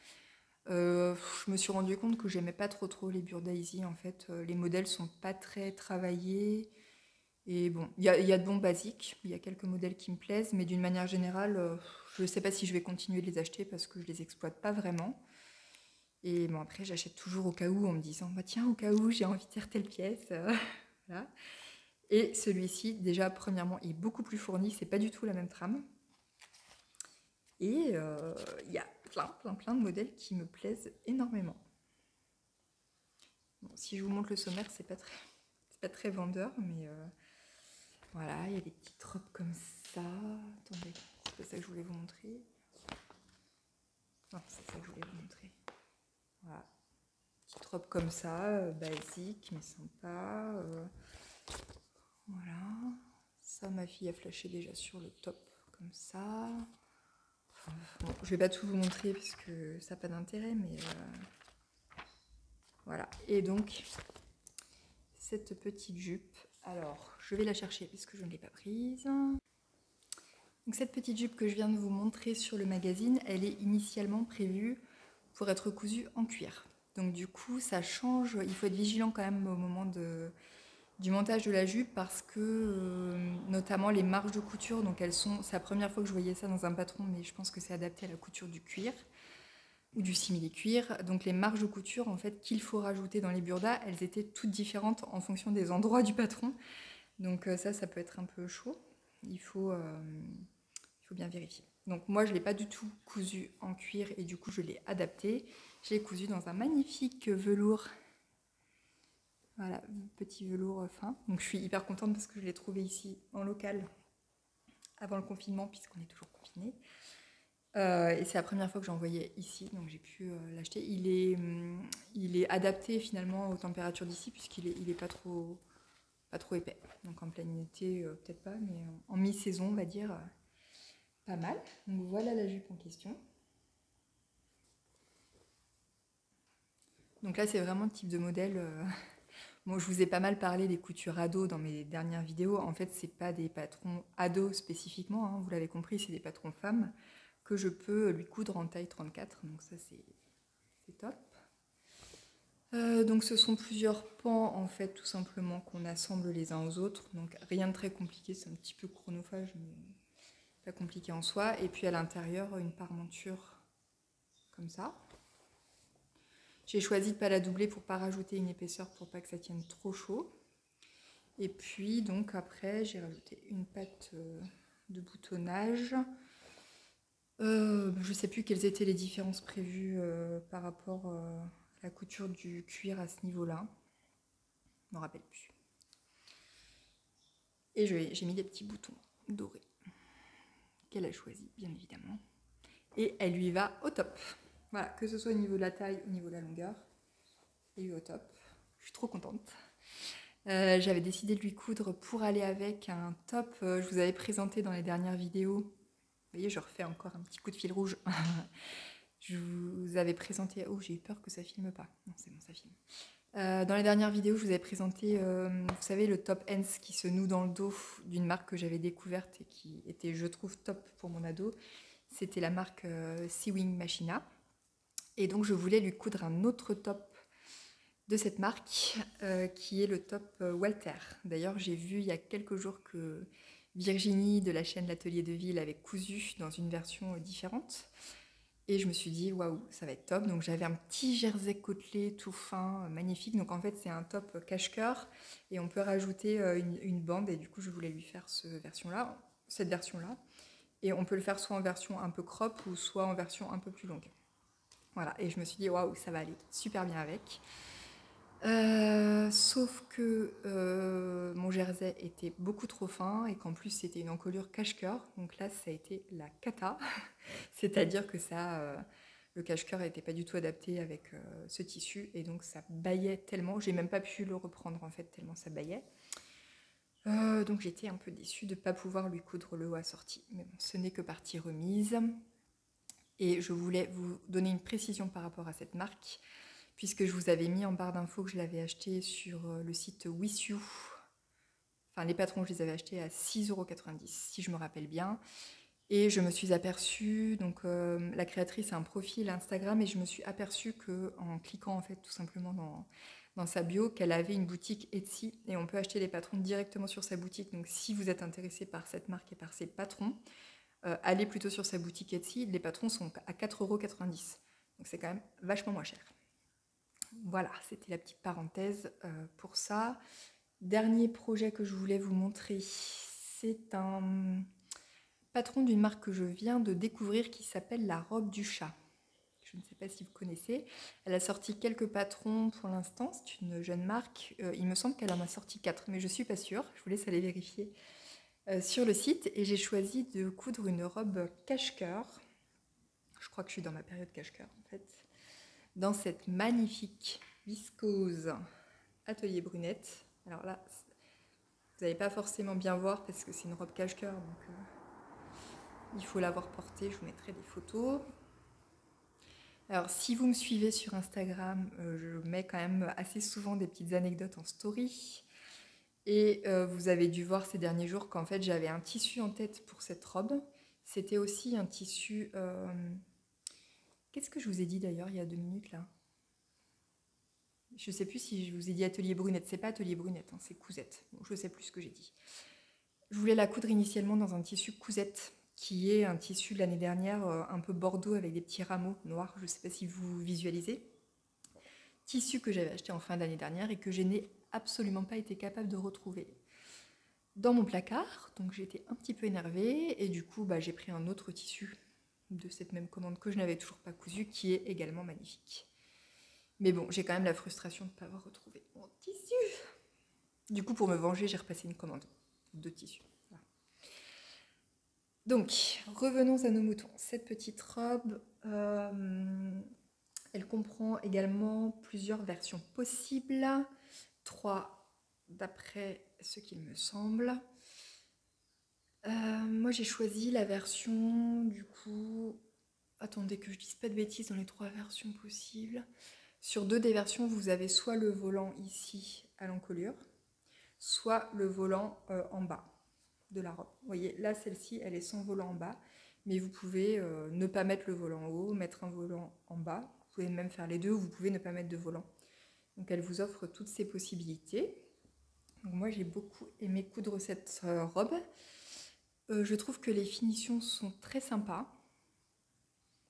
Je me suis rendu compte que j'aimais pas trop les Burdaisy en fait. Les modèles sont pas très travaillés. Et bon, il y a de bons basiques, il y a quelques modèles qui me plaisent, mais d'une manière générale, je ne sais pas si je vais continuer de les acheter parce que je les exploite pas vraiment. Et bon, après, j'achète toujours au cas où en me disant, bah tiens, au cas où j'ai envie de faire telle pièce. Voilà. Et celui-ci, déjà, premièrement, il est beaucoup plus fourni, c'est pas du tout la même trame. Et il y a plein de modèles qui me plaisent énormément. Bon, si je vous montre le sommaire, c'est pas très vendeur, mais voilà, il y a des petites robes comme ça. Attendez, c'est pas ça que je voulais vous montrer. Non, c'est ça que je voulais vous montrer. Voilà, petite robe comme ça, basique, mais sympa. Voilà. Ça, ma fille a flashé déjà sur le top, comme ça. Bon, je vais pas tout vous montrer parce que ça n'a pas d'intérêt, mais voilà. Et donc, cette petite jupe, alors, je vais la chercher puisque je ne l'ai pas prise. Donc cette petite jupe que je viens de vous montrer sur le magazine, elle est initialement prévue pour être cousue en cuir. Donc du coup, ça change, il faut être vigilant quand même au moment du montage de la jupe parce que notamment les marges de couture, donc c'est la première fois que je voyais ça dans un patron, mais je pense que c'est adapté à la couture du cuir ou du simili-cuir. Donc les marges de couture en fait qu'il faut rajouter dans les burdas, elles étaient toutes différentes en fonction des endroits du patron. Donc ça peut être un peu chaud. Il faut bien vérifier. Donc moi je ne l'ai pas du tout cousu en cuir et du coup je l'ai adapté. Je l'ai cousu dans un magnifique velours. Voilà, petit velours fin. Donc je suis hyper contente parce que je l'ai trouvé ici en local avant le confinement puisqu'on est toujours confiné. Et c'est la première fois que j'en voyais ici, donc j'ai pu l'acheter. Il est adapté finalement aux températures d'ici puisqu'il est pas trop épais. Donc en plein été, peut-être pas, mais en mi-saison, on va dire, pas mal. Donc voilà la jupe en question. Donc là, c'est vraiment le type de modèle. Bon, je vous ai pas mal parlé des coutures ados dans mes dernières vidéos. En fait, c'est pas des patrons ados spécifiquement, hein, vous l'avez compris, c'est des patrons femmes que je peux lui coudre en taille 34. Donc ça, c'est top. Donc ce sont plusieurs pans en fait tout simplement qu'on assemble les uns aux autres. Donc rien de très compliqué, c'est un petit peu chronophage, mais pas compliqué en soi. Et puis à l'intérieur, une parmenture comme ça. J'ai choisi de ne pas la doubler pour ne pas rajouter une épaisseur pour pas que ça tienne trop chaud. Et puis donc après j'ai rajouté une patte de boutonnage. Je ne sais plus quelles étaient les différences prévues par rapport à la couture du cuir à ce niveau-là. Je ne me rappelle plus. Et j'ai mis des petits boutons dorés qu'elle a choisi bien évidemment. Et elle lui va au top. Voilà, que ce soit au niveau de la taille, au niveau de la longueur, elle lui va au top. Je suis trop contente. J'avais décidé de lui coudre pour aller avec un top. Je vous avais présenté dans les dernières vidéos. Vous voyez, je refais encore un petit coup de fil rouge. Je vous avais présenté... Oh, j'ai eu peur que ça filme pas. Non, c'est bon, ça filme. Dans les dernières vidéos, je vous avais présenté, vous savez, le top ends qui se noue dans le dos d'une marque que j'avais découverte et qui était, je trouve, top pour mon ado. C'était la marque Sewing Machina. Et donc, je voulais lui coudre un autre top de cette marque qui est le top Walter. D'ailleurs, j'ai vu il y a quelques jours que Virginie de la chaîne L'Atelier de Ville avait cousu dans une version différente. Et je me suis dit, waouh, ça va être top. Donc j'avais un petit jersey côtelé tout fin, magnifique. Donc en fait, c'est un top cache-cœur et on peut rajouter une bande. Et du coup, je voulais lui faire cette version-là. Et on peut le faire soit en version un peu crop ou soit en version un peu plus longue. Voilà, et je me suis dit, waouh, ça va aller super bien avec. Sauf que mon jersey était beaucoup trop fin et qu'en plus c'était une encolure cache-cœur. Donc là, ça a été la cata. C'est-à-dire que le cache-cœur n'était pas du tout adapté avec ce tissu et donc ça baillait tellement. J'ai même pas pu le reprendre en fait, tellement ça baillait. Donc j'étais un peu déçue de ne pas pouvoir lui coudre le haut assorti. Mais bon, ce n'est que partie remise. Et je voulais vous donner une précision par rapport à cette marque, puisque je vous avais mis en barre d'infos que je l'avais acheté sur le site With You. Enfin, les patrons, je les avais achetés à 6,90 €, si je me rappelle bien. Et je me suis aperçue, donc la créatrice a un profil Instagram et je me suis aperçue qu'en cliquant en fait tout simplement dans sa bio, qu'elle avait une boutique Etsy et on peut acheter les patrons directement sur sa boutique. Donc si vous êtes intéressé par cette marque et par ses patrons, allez plutôt sur sa boutique Etsy. Les patrons sont à 4,90 €. Donc c'est quand même vachement moins cher. Voilà, c'était la petite parenthèse pour ça. Dernier projet que je voulais vous montrer, c'est un patron d'une marque que je viens de découvrir qui s'appelle La Robe du Chat. Je ne sais pas si vous connaissez. Elle a sorti quelques patrons pour l'instant. C'est une jeune marque. Il me semble qu'elle en a sorti 4, mais je ne suis pas sûre. Je vous laisse aller vérifier sur le site. Et j'ai choisi de coudre une robe cache-cœur. Je crois que je suis dans ma période cache-cœur en fait. Dans cette magnifique viscose Atelier Brunette. Alors là, vous n'allez pas forcément bien voir parce que c'est une robe cache-cœur. Donc il faut l'avoir portée. Je vous mettrai des photos. Alors, si vous me suivez sur Instagram, je mets quand même assez souvent des petites anecdotes en story. Et vous avez dû voir ces derniers jours qu'en fait, j'avais un tissu en tête pour cette robe. C'était aussi un tissu... Qu'est-ce que je vous ai dit d'ailleurs il y a 2 minutes là? Je ne sais plus si je vous ai dit Atelier Brunette. C'est pas Atelier Brunette, hein, c'est Cousette. Bon, je ne sais plus ce que j'ai dit. Je voulais la coudre initialement dans un tissu Cousette, qui est un tissu de l'année dernière, un peu bordeaux avec des petits rameaux noirs. Je ne sais pas si vous visualisez. Tissu que j'avais acheté en fin d'année dernière et que je n'ai absolument pas été capable de retrouver dans mon placard. Donc j'étais un petit peu énervée et du coup j'ai pris un autre tissu de cette même commande que je n'avais toujours pas cousu, qui est également magnifique. Mais bon, j'ai quand même la frustration de ne pas avoir retrouvé mon tissu. Du coup, pour me venger, j'ai repassé une commande de tissu. Voilà. Donc, revenons à nos moutons. Cette petite robe, elle comprend également plusieurs versions possibles. 3 d'après ce qu'il me semble. Moi j'ai choisi la version du coup... Attendez que je dise pas de bêtises dans les 3 versions possibles. Sur 2 des versions, vous avez soit le volant ici à l'encolure, soit le volant en bas de la robe. Vous voyez, là celle-ci, elle est sans volant en bas, mais vous pouvez ne pas mettre le volant en haut, mettre un volant en bas. Vous pouvez même faire les deux, ou vous pouvez ne pas mettre de volant. Donc elle vous offre toutes ces possibilités. Donc moi j'ai beaucoup aimé coudre cette robe. Je trouve que les finitions sont très sympas.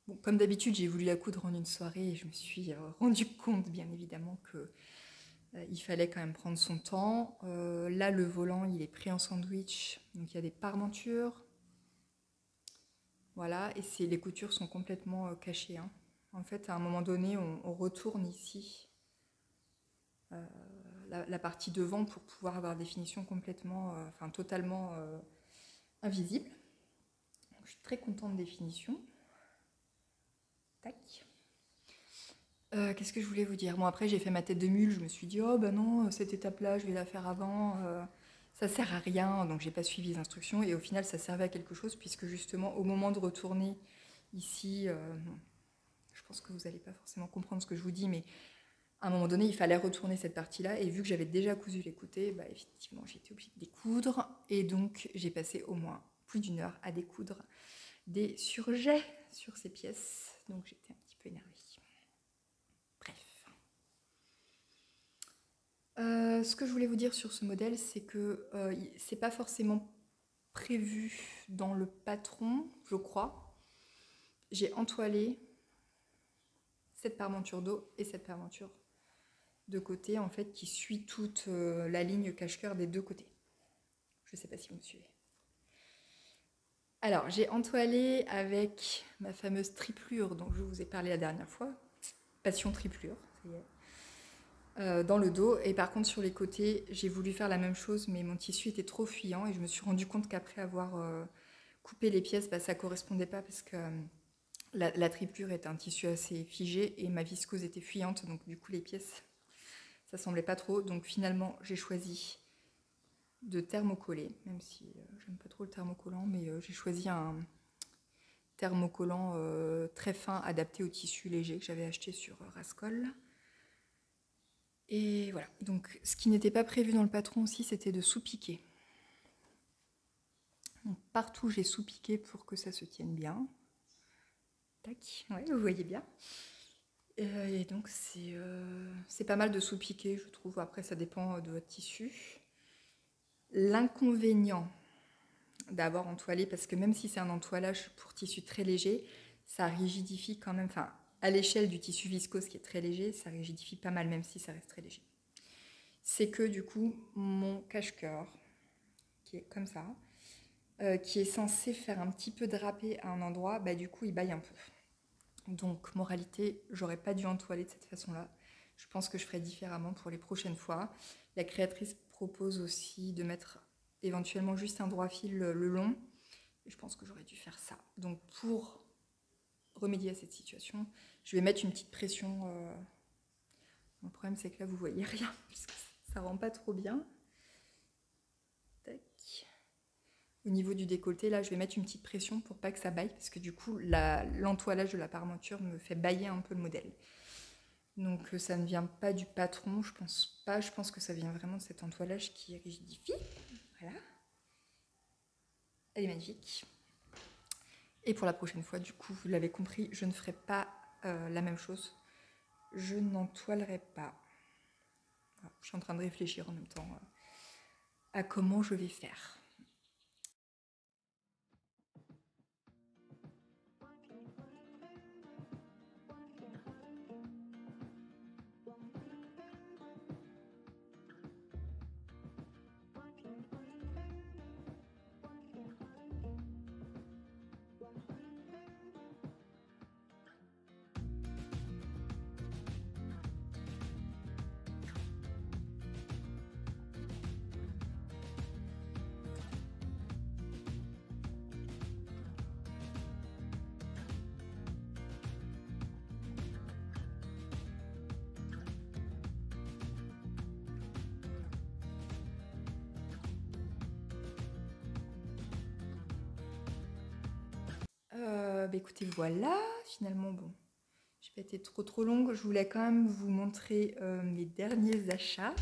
Bon, comme d'habitude, j'ai voulu la coudre en une soirée et je me suis rendu compte, bien évidemment, qu'il fallait quand même prendre son temps. Là, le volant, il est pris en sandwich, donc il y a des parmentures. Voilà, et les coutures sont complètement cachées. Hein. En fait, à un moment donné, on retourne ici la partie devant pour pouvoir avoir des finitions complètement, totalement invisibles. Donc, je suis très contente des finitions. Tac. Qu'est-ce que je voulais vous dire? Bon, après, j'ai fait ma tête de mule. Je me suis dit, oh bah non, cette étape-là, je vais la faire avant. Ça sert à rien. Donc, j'ai pas suivi les instructions. Et au final, ça servait à quelque chose, puisque justement, au moment de retourner ici, je pense que vous n'allez pas forcément comprendre ce que je vous dis, mais à un moment donné, il fallait retourner cette partie-là. Et vu que j'avais déjà cousu les côtés, effectivement, j'ai été obligée de découdre. Et donc, j'ai passé au moins plus d'1 heure à découdre des surjets sur ces pièces. Donc, j'étais un petit peu énervée. Ce que je voulais vous dire sur ce modèle, c'est que c'est pas forcément prévu dans le patron, je crois. J'ai entoilé cette parmenture d'eau et cette parmenture de côté, en fait, qui suit toute la ligne cache-cœur des 2 côtés. Je sais pas si vous me suivez. Alors, j'ai entoilé avec ma fameuse triplure dont je vous ai parlé la dernière fois. Passion triplure, ça y est. Dans le dos, et par contre sur les côtés j'ai voulu faire la même chose, mais mon tissu était trop fuyant et je me suis rendu compte qu'après avoir coupé les pièces, ça correspondait pas, parce que la triplure est un tissu assez figé et ma viscose était fuyante, donc du coup les pièces ça semblait pas trop. Donc finalement j'ai choisi de thermocoller, même si j'aime pas trop le thermocollant, mais j'ai choisi un thermocollant très fin adapté au tissu léger que j'avais acheté sur Rascol. Et voilà, donc ce qui n'était pas prévu dans le patron aussi, c'était de sous-piquer. Donc, partout, j'ai sous-piqué pour que ça se tienne bien. Tac, ouais, vous voyez bien. Et donc, c'est pas mal de sous-piquer, je trouve. Après, ça dépend de votre tissu. L'inconvénient d'avoir entoilé, parce que même si c'est un entoilage pour tissu très léger, ça rigidifie quand même, enfin, à l'échelle du tissu viscose qui est très léger, ça rigidifie pas mal, même si ça reste très léger. C'est que du coup, mon cache-cœur, qui est comme ça, qui est censé faire un petit peu draper à un endroit, bah du coup, il baille un peu. Donc, moralité, j'aurais pas dû entoiler de cette façon-là. Je pense que je ferai différemment pour les prochaines fois. La créatrice propose aussi de mettre éventuellement juste un droit fil le long. Et je pense que j'aurais dû faire ça. Donc, pour remédier à cette situation, je vais mettre une petite pression. Le problème, c'est que là, vous voyez rien, parce que ça rend pas trop bien. Tac. Au niveau du décolleté, là, je vais mettre une petite pression pour pas que ça baille, parce que du coup, l'entoilage de la parmenture me fait bailler un peu le modèle. Donc ça ne vient pas du patron, je pense pas, je pense que ça vient vraiment de cet entoilage qui rigidifie. Voilà. Elle est magnifique. Et pour la prochaine fois, du coup, vous l'avez compris, je ne ferai pas la même chose. Je n'entoilerai pas. Voilà, je suis en train de réfléchir en même temps à comment je vais faire. Bah écoutez, voilà, finalement, bon, j'ai pas été trop longue. Je voulais quand même vous montrer mes derniers achats.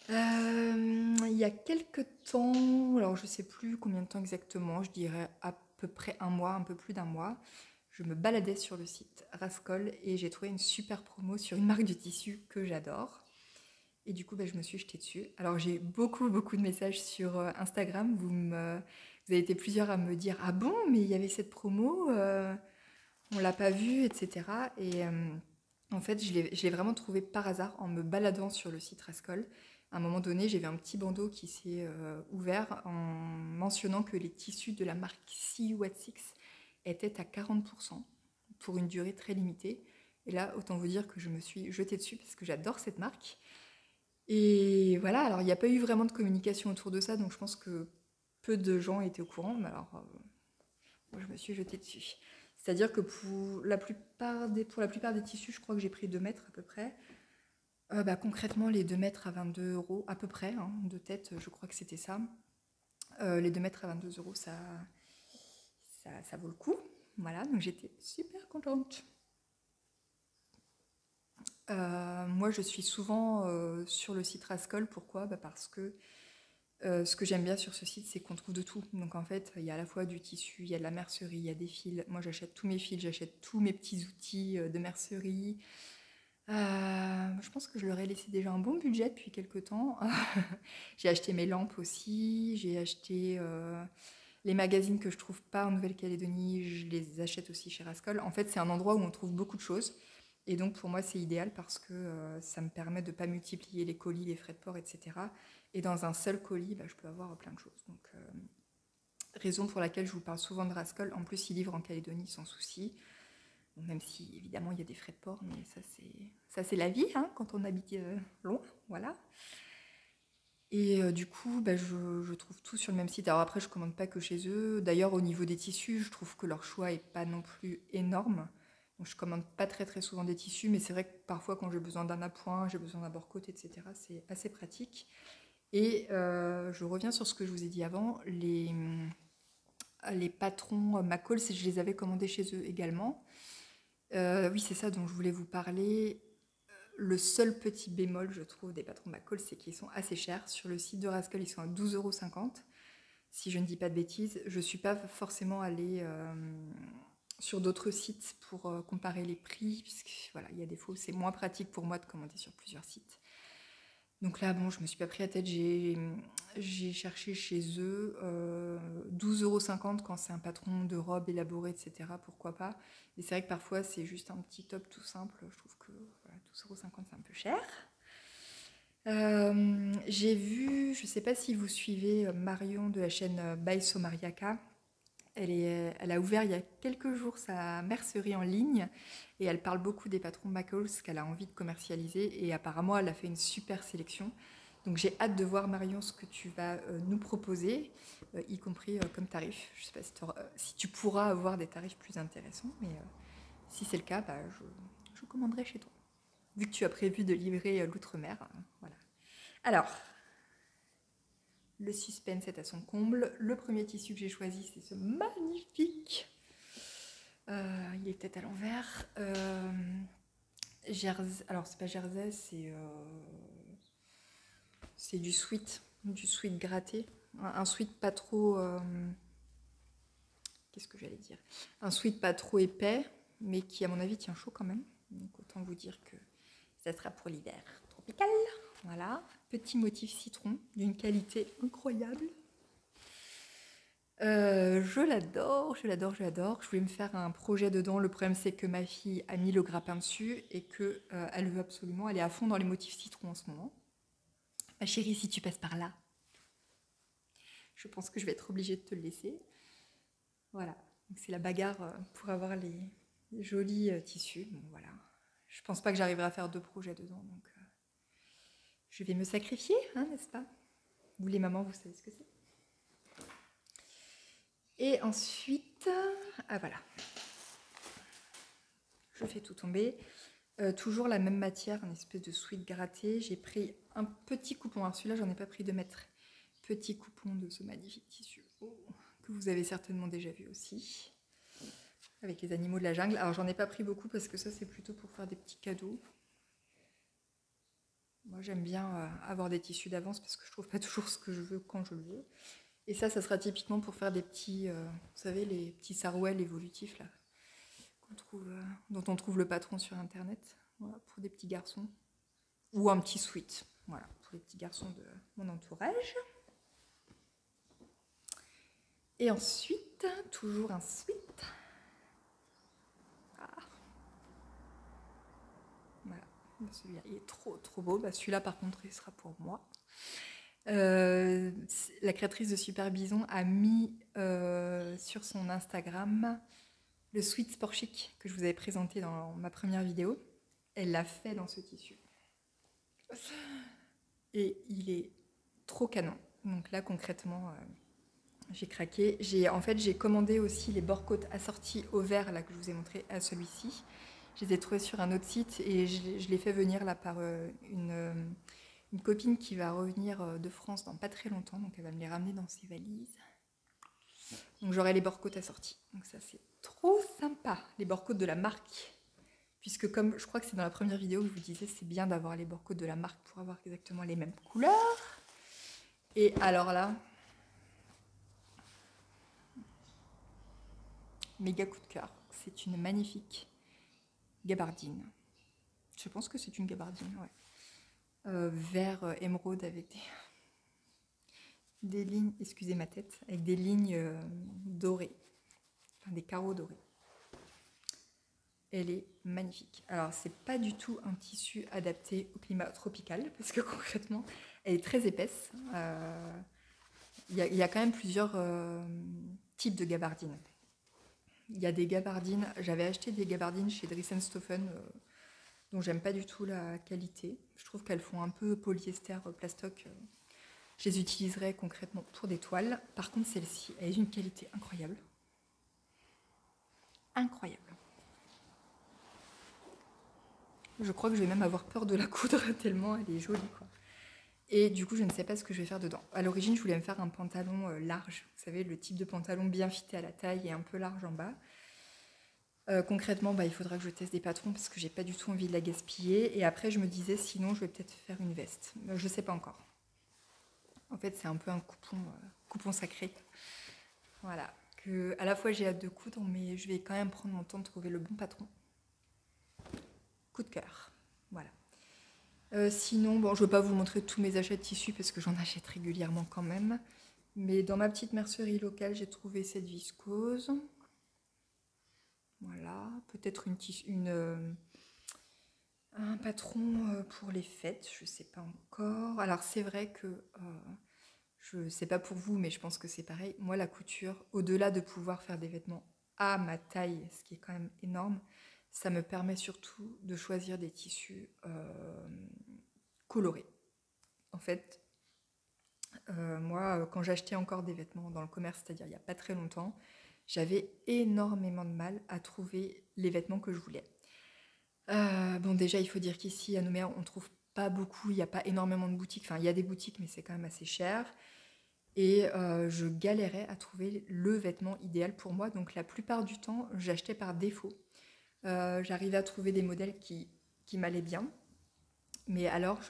Il y a quelques temps, alors je sais plus combien de temps exactement, je dirais à peu près un mois, un peu plus d'un mois, je me baladais sur le site Rascol et j'ai trouvé une super promo sur une marque de tissu que j'adore. Et du coup, bah, je me suis jetée dessus. Alors j'ai beaucoup de messages sur Instagram. Vous avez été plusieurs à me dire: ah bon, mais il y avait cette promo, on l'a pas vue, etc. Et en fait, je l'ai vraiment trouvé par hasard en me baladant sur le site Rascol. À un moment donné, j'ai vu un petit bandeau qui s'est ouvert en mentionnant que les tissus de la marque See You at Six étaient à 40% pour une durée très limitée. Et là, autant vous dire que je me suis jetée dessus parce que j'adore cette marque. Et voilà, alors il n'y a pas eu vraiment de communication autour de ça, donc je pense que peu de gens étaient au courant, mais alors moi je me suis jetée dessus. C'est-à-dire que pour la plupart des tissus, je crois que j'ai pris 2 mètres à peu près. Bah, concrètement, les 2 mètres à 22 euros à peu près, hein, de tête, je crois que c'était ça. Les 2 mètres à 22 euros, ça vaut le coup. Voilà, donc j'étais super contente. Moi, je suis souvent sur le site Rascol. Pourquoi? Bah, parce que ce que j'aime bien sur ce site, c'est qu'on trouve de tout. Donc en fait, il y a à la fois du tissu, il y a de la mercerie, il y a des fils. Moi, j'achète tous mes fils, j'achète tous mes petits outils de mercerie. Je pense que je leur ai laissé déjà un bon budget depuis quelques temps. J'ai acheté mes lampes aussi, j'ai acheté les magazines que je trouve pas en Nouvelle-Calédonie, je les achète aussi chez Rascol. En fait, c'est un endroit où on trouve beaucoup de choses. Et donc pour moi, c'est idéal parce que ça me permet de ne pas multiplier les colis, les frais de port, etc. Et dans un seul colis, bah, je peux avoir plein de choses. Donc, raison pour laquelle je vous parle souvent de Rascol. En plus, ils livrent en Calédonie sans souci. Bon, même si évidemment il y a des frais de port, mais ça c'est la vie hein, quand on habite loin, voilà. Et du coup, bah, je trouve tout sur le même site. Alors après, je commande pas que chez eux. D'ailleurs, au niveau des tissus, je trouve que leur choix est pas non plus énorme. Donc je commande pas très souvent des tissus, mais c'est vrai que parfois quand j'ai besoin d'un appoint, j'ai besoin d'un bord-côte, etc., c'est assez pratique. Et je reviens sur ce que je vous ai dit avant, les patrons McCall, je les avais commandés chez eux également. Oui, c'est ça dont je voulais vous parler. Le seul petit bémol, je trouve, des patrons McCall, c'est qu'ils sont assez chers. Sur le site de Rascol, ils sont à 12,50 €. si je ne dis pas de bêtises. Je ne suis pas forcément allée sur d'autres sites pour comparer les prix, puisque voilà, il y a des fois où c'est moins pratique pour moi de commander sur plusieurs sites. Donc là, bon, je me suis pas pris la tête, j'ai cherché chez eux 12,50 € quand c'est un patron de robe élaboré, etc. Pourquoi pas. Et c'est vrai que parfois, c'est juste un petit top tout simple. Je trouve que voilà, 12,50 € c'est un peu cher. J'ai vu, je sais pas si vous suivez Marion de la chaîne By Somariaka. Elle a ouvert il y a quelques jours sa mercerie en ligne et elle parle beaucoup des patrons Mackles qu'elle a envie de commercialiser et apparemment elle a fait une super sélection. Donc j'ai hâte de voir Marion ce que tu vas nous proposer, y compris comme tarif. Je sais pas si tu pourras avoir des tarifs plus intéressants, mais si c'est le cas, bah, je commanderai chez toi. Vu que tu as prévu de livrer l'outre-mer, voilà. Alors, le suspense est à son comble. Le premier tissu que j'ai choisi, c'est ce magnifique. Il est peut-être à l'envers. Alors, c'est pas jersey, c'est du sweat gratté. Un sweat pas trop. Qu'est-ce que j'allais dire? Un sweat pas trop épais, mais qui, à mon avis, tient chaud quand même. Donc, autant vous dire que ça sera pour l'hiver tropical. Voilà. Petit motif citron d'une qualité incroyable. Je l'adore, je l'adore, je l'adore. Je voulais me faire un projet dedans. Le problème, c'est que ma fille a mis le grappin dessus et que elle veut absolument aller à fond dans les motifs citron en ce moment. Ma chérie, si tu passes par là, je pense que je vais être obligée de te le laisser. Voilà. Donc c'est la bagarre pour avoir les jolis tissus. Bon, voilà. Je pense pas que j'arriverai à faire 2 projets dedans, donc je vais me sacrifier, hein, n'est-ce pas? Vous les mamans, vous savez ce que c'est. Et ensuite, ah voilà, je fais tout tomber. Toujours la même matière, une espèce de sweat gratté. J'ai pris un petit coupon. Alors celui-là, j'en ai pas pris 2 mètres. Petit coupon de ce magnifique tissu que vous avez certainement déjà vu aussi. Avec les animaux de la jungle. Alors j'en ai pas pris beaucoup parce que ça, c'est plutôt pour faire des petits cadeaux. Moi, j'aime bien avoir des tissus d'avance parce que je trouve pas toujours ce que je veux quand je le veux. Et ça sera typiquement pour faire des petits, vous savez, les petits sarouels évolutifs là. Dont on trouve le patron sur internet, voilà, pour des petits garçons, ou un petit sweat, voilà, pour les petits garçons de mon entourage. Et ensuite, toujours un sweat. Ah. Voilà, celui-là, il est trop beau. Bah, celui-là, par contre, il sera pour moi. La créatrice de Super Bison a mis sur son Instagram le sweat sport chic que je vous avais présenté dans ma première vidéo. Elle l'a fait dans ce tissu. Et il est trop canon. Donc là, concrètement, j'ai craqué. En fait, j'ai commandé aussi les bords-côtes assortis au vert là, que je vous ai montré à celui-ci. Je les ai trouvés sur un autre site et je les fais venir là par une copine qui va revenir de France dans pas très longtemps. Donc elle va me les ramener dans ses valises. Donc j'aurai les bords-côtes assortis. Donc ça, c'est trop sympa. Les bords-côtes de la marque. Puisque comme je crois que c'est dans la première vidéo que je vous disais, c'est bien d'avoir les bords-côtes de la marque pour avoir exactement les mêmes couleurs. Et alors là, méga coup de cœur. C'est une magnifique gabardine. Je pense que c'est une gabardine, ouais. Vert émeraude avec des lignes, excusez ma tête, avec des lignes dorées, enfin des carreaux dorés. Elle est magnifique. Alors, c'est pas du tout un tissu adapté au climat tropical, parce que concrètement, elle est très épaisse. Il y a quand même plusieurs types de gabardines. Il y a des gabardines, j'avais acheté des gabardines chez Dries+Stoffen, dont j'aime pas du tout la qualité. Je trouve qu'elles font un peu polyester, plastoc. Je les utiliserai concrètement pour des toiles. Par contre, celle-ci, elle est d'une qualité incroyable. Incroyable. Je crois que je vais même avoir peur de la coudre tellement elle est jolie, quoi. Et du coup, je ne sais pas ce que je vais faire dedans. À l'origine, je voulais me faire un pantalon large. Vous savez, le type de pantalon bien fité à la taille et un peu large en bas. Concrètement, il faudra que je teste des patrons parce que j'ai pas du tout envie de la gaspiller. Et après, je me disais, sinon, je vais peut-être faire une veste. Je sais pas encore. En fait, c'est un peu un coupon coupon sacré. Voilà, que à la fois j'ai hâte de coudre, mais je vais quand même prendre mon temps de trouver le bon patron. Coup de cœur, voilà. Sinon, bon, je ne veux pas vous montrer tous mes achats de tissus parce que j'en achète régulièrement quand même. Mais dans ma petite mercerie locale, j'ai trouvé cette viscose. Voilà, peut-être un patron pour les fêtes, je ne sais pas encore. Alors c'est vrai que, je ne sais pas pour vous, mais je pense que c'est pareil. Moi, la couture, au-delà de pouvoir faire des vêtements à ma taille, ce qui est quand même énorme, ça me permet surtout de choisir des tissus colorés. En fait, moi, quand j'achetais encore des vêtements dans le commerce, c'est-à-dire il n'y a pas très longtemps, j'avais énormément de mal à trouver les vêtements que je voulais. Bon, déjà, il faut dire qu'ici, à Nouméa, on ne trouve pas beaucoup, il n'y a pas énormément de boutiques. Enfin, il y a des boutiques, mais c'est quand même assez cher. Et je galérais à trouver le vêtement idéal pour moi. Donc, la plupart du temps, j'achetais par défaut. J'arrivais à trouver des modèles qui m'allaient bien. Mais alors,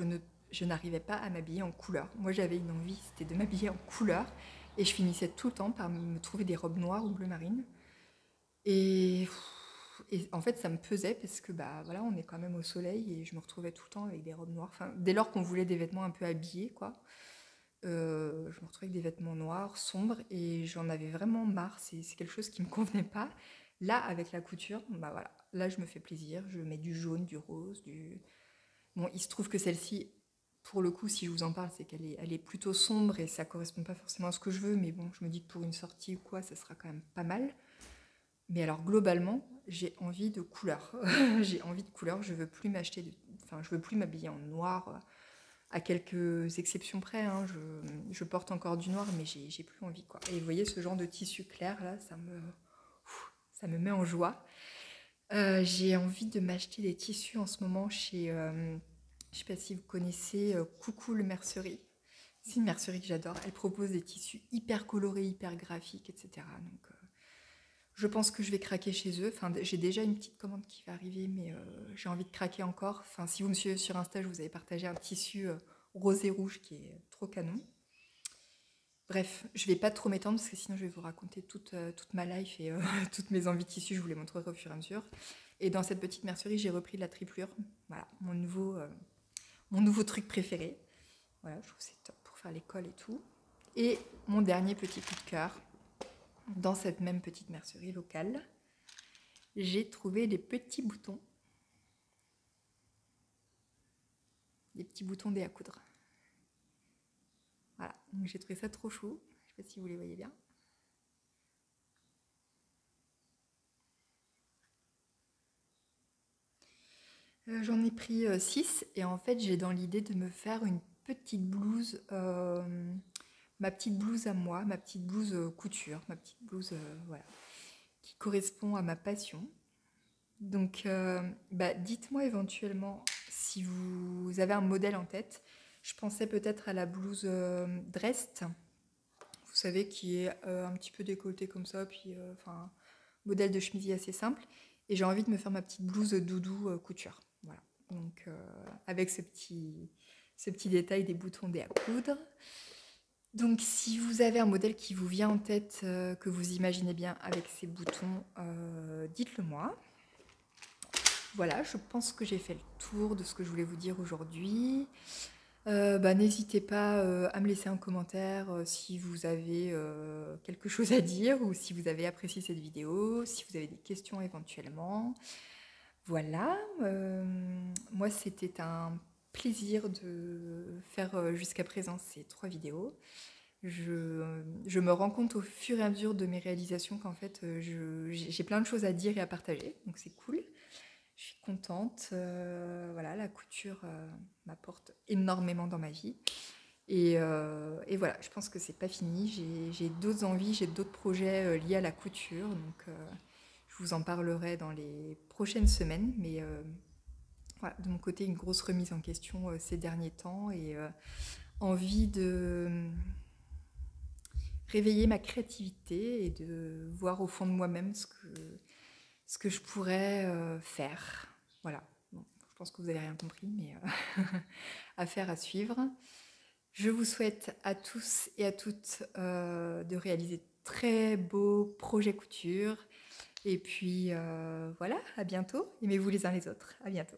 je n'arrivais pas à m'habiller en couleur. Moi, j'avais une envie, c'était de m'habiller en couleur. Et je finissais tout le temps par me trouver des robes noires ou bleu marine. Et, et en fait, ça me pesait parce que bah voilà, on est quand même au soleil et je me retrouvais tout le temps avec des robes noires. Enfin, dès lors qu'on voulait des vêtements un peu habillés, quoi, je me retrouvais avec des vêtements noirs, sombres, et j'en avais vraiment marre. C'est quelque chose qui me convenait pas. Là, avec la couture, bah voilà, là je me fais plaisir. Je mets du jaune, du rose, du. Bon, il se trouve que celle-ci, pour le coup, si je vous en parle, c'est elle est plutôt sombre et ça correspond pas forcément à ce que je veux. Mais bon, je me dis que pour une sortie ou quoi, ça sera quand même pas mal. Mais alors globalement, j'ai envie de couleur. J'ai envie de couleur. Je veux plus enfin, je veux plus m'habiller en noir. À quelques exceptions près, hein. Je porte encore du noir, mais j'ai plus envie, quoi. Et vous voyez, ce genre de tissu clair là, ça me met en joie. J'ai envie de m'acheter des tissus en ce moment chez, je sais pas si vous connaissez Coucou le Mercerie. C'est une mercerie que j'adore. Elle propose des tissus hyper colorés, hyper graphiques, etc. Donc je pense que je vais craquer chez eux. Enfin, j'ai déjà une petite commande qui va arriver, mais j'ai envie de craquer encore. Enfin, si vous me suivez sur Insta, je vous avais partagé un tissu rose et rouge qui est trop canon. Bref, je vais pas trop m'étendre parce que sinon je vais vous raconter toute ma life et toutes mes envies de tissus. Je vous les montrerai au fur et à mesure. Et dans cette petite mercerie, j'ai repris la triplure. Voilà, mon nouveau truc préféré. Voilà, je trouve que c'est top pour faire l'école et tout. Et mon dernier petit coup de cœur, dans cette même petite mercerie locale, j'ai trouvé des petits boutons. Des petits boutons dés à coudre. Voilà, donc j'ai trouvé ça trop chou. Je sais pas si vous les voyez bien. J'en ai pris 6 et en fait j'ai dans l'idée de me faire une petite blouse, ma petite blouse à moi, ma petite blouse couture, ma petite blouse voilà, qui correspond à ma passion. Donc bah, dites-moi éventuellement si vous avez un modèle en tête. Je pensais peut-être à la blouse Drest, vous savez, qui est un petit peu décolletée comme ça, puis enfin, modèle de chemisier assez simple. Et j'ai envie de me faire ma petite blouse doudou couture. Voilà. Donc avec ce petit détail des boutons dés à coudre. Donc si vous avez un modèle qui vous vient en tête, que vous imaginez bien avec ces boutons, dites-le moi. Voilà, je pense que j'ai fait le tour de ce que je voulais vous dire aujourd'hui. Bah, n'hésitez pas à me laisser un commentaire si vous avez quelque chose à dire ou si vous avez apprécié cette vidéo, si vous avez des questions éventuellement. Voilà, moi c'était un plaisir de faire jusqu'à présent ces 3 vidéos. Je me rends compte au fur et à mesure de mes réalisations qu'en fait j'ai plein de choses à dire et à partager, donc c'est cool. Je suis contente. Voilà, la couture m'apporte énormément dans ma vie. Et voilà, je pense que c'est pas fini. J'ai d'autres envies, j'ai d'autres projets liés à la couture. Donc, je vous en parlerai dans les prochaines semaines. Mais voilà, de mon côté, une grosse remise en question ces derniers temps et envie de réveiller ma créativité et de voir au fond de moi-même ce que je pourrais faire. Voilà. Bon, je pense que vous n'avez rien compris, mais affaire à suivre. Je vous souhaite à tous et à toutes de réaliser de très beaux projets couture. Et puis voilà, à bientôt. Aimez-vous les uns les autres. À bientôt.